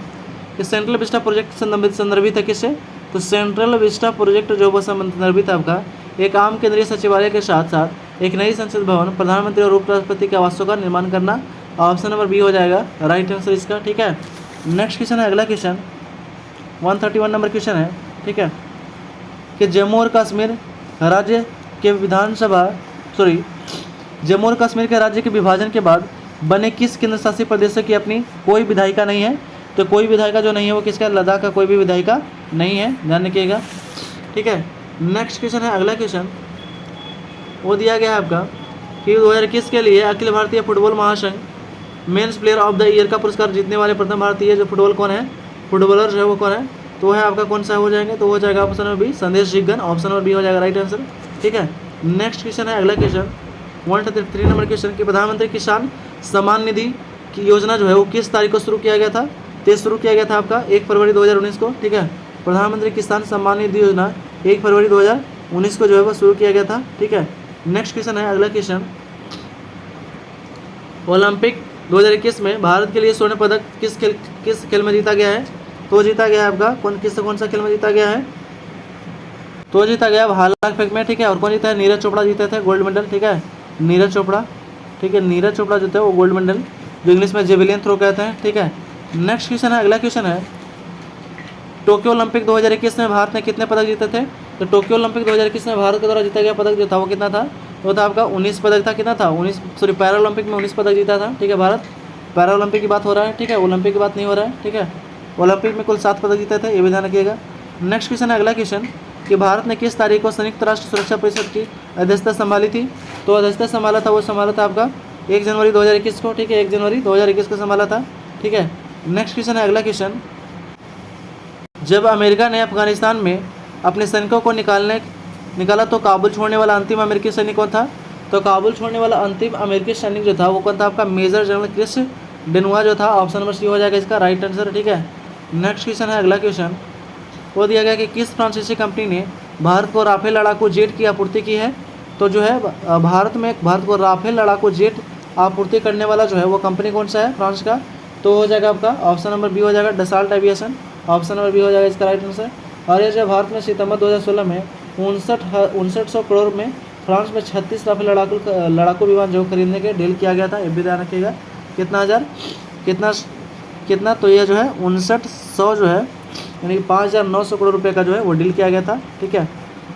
कि सेंट्रल विस्टा प्रोजेक्ट संदर्भित है किससे, तो सेंट्रल विस्टा प्रोजेक्ट जो वो संदर्भित है आपका एक आम केंद्रीय सचिवालय के साथ साथ एक नई संसद भवन, प्रधानमंत्री और उपराष्ट्रपति के आवासों का निर्माण करना, ऑप्शन नंबर बी हो जाएगा राइट आंसर इसका, ठीक है। नेक्स्ट क्वेश्चन है, अगला क्वेश्चन 131 नंबर क्वेश्चन है, ठीक है, कि जम्मू और कश्मीर राज्य के राज्य के विभाजन के बाद बने किस केंद्र शासित प्रदेश की अपनी कोई विधायिका नहीं है, तो कोई विधायिका जो नहीं है वो किसका, लद्दाख का कोई भी विधायिका नहीं है, ध्यान रखिएगा, ठीक है। नेक्स्ट क्वेश्चन है, अगला क्वेश्चन वो दिया गया है आपका कि 2021 के लिए अखिल भारतीय फुटबॉल महासंघ men's player of the year का पुरस्कार जीतने वाले प्रथम भारतीय जो फुटबॉलर जो है वो कौन है, तो है आपका कौन सा हो जाएंगे, तो हो जाएगा ऑप्शन नंबर बी संदेश जिगन, ऑप्शन नंबर बी हो जाएगा राइट आंसर, ठीक है। नेक्स्ट क्वेश्चन है, अगला क्वेश्चन 133 नंबर क्वेश्चन कि प्रधानमंत्री किसान सम्मान निधि की योजना जो है वो किस तारीख को शुरू किया गया था, तो शुरू किया गया था आपका 1 फरवरी 2019 को, ठीक है। प्रधानमंत्री किसान सम्मान निधि योजना 1 फरवरी 2019 को जो है वो शुरू किया गया था, ठीक है। नेक्स्ट क्वेश्चन है, अगला क्वेश्चन, ओलंपिक 2021 में भारत के लिए स्वर्ण पदक किस खेल में जीता गया है, तो जीता गया है आपका कौन सा खेल में जीता गया है, तो जीता गया भाला फेंक में, ठीक है। और कौन जीता है, नीरज चोपड़ा जीते थे गोल्ड मेडल, ठीक है, नीरज चोपड़ा, ठीक है, नीरज चोपड़ा जो थे वो गोल्ड मेडल जो इंग्लिश में जेवलिन थ्रो कहते हैं, ठीक है। नेक्स्ट क्वेश्चन है, अगला क्वेश्चन है, टोक्यो ओलंपिक 2021 में भारत ने कितने पदक जीते थे, तो टोक्यो ओलंपिक 2021 में भारत के द्वारा जीता गया पदक जो था वो कितना था, वो था आपका 19 पदक था, कितना था, पैरा ओलंपिक में 19 पदक जीता था, ठीक है। भारत पैरा ओलंपिक की बात हो रहा है, ठीक है, ओलंपिक की बात नहीं हो रहा है, ठीक है। ओलंपिक में कुल 7 पदक जीते थे, ये भी ध्यान रखिएगा। नेक्स्ट क्वेश्चन है, अगला क्वेश्चन कि भारत ने किस तारीख को संयुक्त राष्ट्र सुरक्षा परिषद की अध्यक्षता संभाली थी, तो अध्यक्षता संभाला था आपका 1 जनवरी 2021 को, ठीक है, 1 जनवरी 2021 को संभाला था, ठीक है। नेक्स्ट क्वेश्चन है, अगला क्वेश्चन, जब अमेरिका ने अफगानिस्तान में अपने सैनिकों को निकाला तो काबुल छोड़ने वाला अंतिम अमेरिकी सैनिक कौन था, तो काबुल छोड़ने वाला अंतिम अमेरिकी सैनिक जो था वो कौन था आपका, मेजर जनरल क्रिस डेनुआ जो था, ऑप्शन नंबर सी हो जाएगा इसका राइट आंसर, ठीक है। नेक्स्ट क्वेश्चन है, अगला क्वेश्चन वो दिया गया कि किस फ्रांसीसी कंपनी ने भारत को राफेल लड़ाकू जेट की आपूर्ति की है, तो जो है भारत को राफेल लड़ाकू जेट आपूर्ति करने वाला जो है वो कंपनी कौन सा है, फ्रांस का, तो हो जाएगा आपका ऑप्शन नंबर बी हो जाएगा Dassault aviation, option number B हो जाएगा इसका राइट आंसर। और ये जो भारत में सितंबर 2016 में 5900 करोड़ में फ्रांस में 36 राफेल लड़ाकू विमान जो खरीदने के डील किया गया था, ये भी ध्यान रखिएगा, कितना तो ये जो है 5900 जो है यानी कि 5900 करोड़ रुपये का जो है वो डील किया गया था, ठीक है।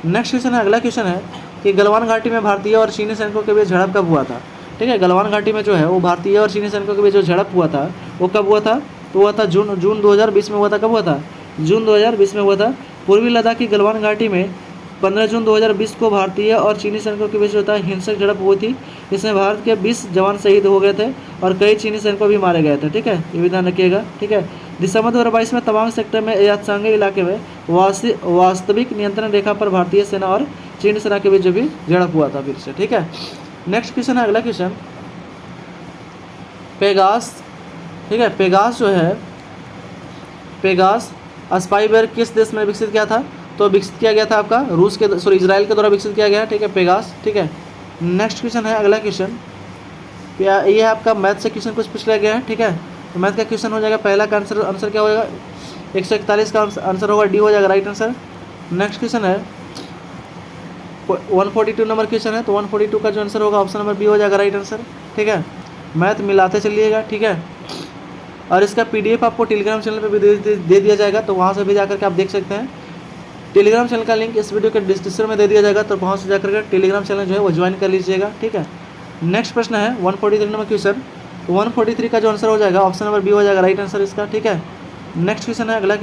नेक्स्ट क्वेश्चन है, अगला क्वेश्चन है कि गलवान घाटी में भारतीय और चीनी सैनिकों के बीच झड़प कब हुआ था। ठीक है, गलवान घाटी में जो है वो भारतीय और चीनी सैनिकों के बीच जो झड़प हुआ था वो कब हुआ था, तो हुआ था जून 2020 में हुआ था। कब हुआ था, जून 2020 में हुआ था। पूर्वी लद्दाख की गलवान घाटी में 15 जून 2020 को भारतीय और चीनी सैनिकों के बीच जो था हिंसक झड़प हुई थी। इसमें भारत के 20 जवान शहीद हो गए थे और कई चीनी सैनिकों भी मारे गए थे। ठीक है, ये भी ध्यान रखिएगा। ठीक है, दिसंबर 2022 में तवांग सेक्टर में यात्सांगी इलाके में वास्तविक नियंत्रण रेखा पर भारतीय सेना और चीनी सेना के बीच जो भी झड़प हुआ था फिर से। ठीक है, नेक्स्ट क्वेश्चन है, अगला क्वेश्चन पेगास। ठीक है, पेगास जो है, पेगास स्पाईवेयर किस देश में विकसित किया था, तो विकसित किया गया था आपका रूस के इजराइल के द्वारा विकसित किया गया है। ठीक है, पेगास। ठीक है, नेक्स्ट क्वेश्चन है, अगला क्वेश्चन ये आपका मैथ से क्वेश्चन कुछ पूछ लिया गया है। ठीक है, तो मैथ का क्वेश्चन हो जाएगा, पहला का आंसर क्या होगा, 141 का आंसर होगा डी हो जाएगा राइट आंसर। नेक्स्ट क्वेश्चन है 142 नंबर क्वेश्चन है, तो 142 का जो आंसर होगा ऑप्शन नंबर बी हो जाएगा राइट आंसर। ठीक है, मैथ मिलाते चलिएगा। ठीक है, और इसका PDF आपको टेलीग्राम चैनल पे भी दे दिया जाएगा, तो वहाँ से भी जाकर के आप देख सकते हैं। टेलीग्राम चैनल का लिंक इस वीडियो के डिस्क्रिप्शन में दे दिया जाएगा, तो वहाँ से जाकर के टेलीग्राम चैनल जो है वो ज्वाइन कर लीजिएगा। ठीक है, नेक्स्ट प्रश्न है 143 नंबर क्वेश्चन, तो 143 का जो आंसर हो जाएगा ऑप्शन नंबर बी हो जाएगा राइट आंसर इसका। ठीक है, नेक्स्ट क्वेश्चन है, अगला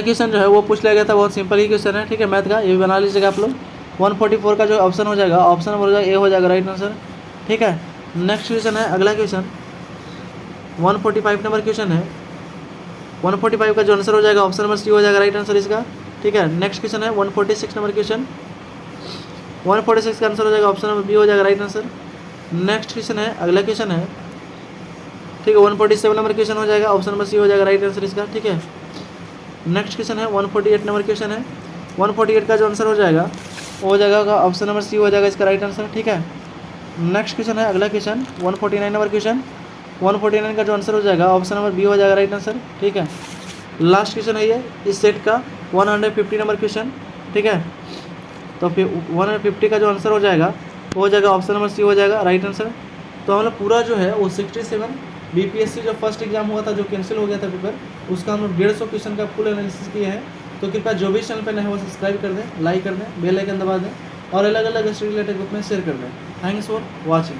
क्वेश्चन जो है वो पूछ लिया गया था, बहुत सिंपल ही क्वेश्चन है। ठीक है, मैथ का ये भी बना लीजिएगा आप लोग। 144 का जो ऑप्शन हो जाएगा ऑप्शन नंबर हो जाएगा ए हो जाएगा राइट आंसर। ठीक है, नेक्स्ट क्वेश्चन है, अगला क्वेश्चन 145 नंबर क्वेश्चन है, 145 का जो आंसर हो जाएगा ऑप्शन नंबर सी हो जाएगा राइट आंसर इसका। ठीक है, नेक्स्ट क्वेश्चन है 146 नंबर क्वेश्चन, 146 का आंसर हो जाएगा ऑप्शन नंबर बी हो जाएगा राइट आंसर। नेक्स्ट क्वेश्चन है, अगला क्वेश्चन है, ठीक है, 147 नंबर क्वेश्चन हो जाएगा ऑप्शन नंबर सी हो जाएगा राइट आंसर इसका। ठीक है, नेक्स्ट क्वेश्चन है 148 नंबर क्वेश्चन है, 148 का जो आंसर हो जाएगा वो हो जाएगा ऑप्शन नंबर सी हो जाएगा इसका राइट आंसर। ठीक है, नेक्स्ट क्वेश्चन है, अगला क्वेश्चन 149 नंबर क्वेश्चन, 149 का जो आंसर हो जाएगा ऑप्शन नंबर बी हो जाएगा राइट आंसर। ठीक है, लास्ट क्वेश्चन है ये इस सेट का 150 नंबर क्वेश्चन। ठीक है, तो फिर 150 का जो आंसर हो जाएगा वो हो जाएगा ऑप्शन नंबर सी हो जाएगा राइट आंसर। तो हम लोग पूरा जो है वो 67 BPSC जो फर्स्ट एग्जाम हुआ था जो कैंसिल हो गया था पेपर, उसका हम लोग 150 क्वेश्चन का फुल एनालिसिस किए हैं। तो कृपया जो भी चैनल पर नए हो सब्सक्राइब कर दें, लाइक कर दें, बेल आइकन दबा दें और अलग अलग स्टडी रिलेटेड ग्रुप में शेयर कर दें। Thanks for watching.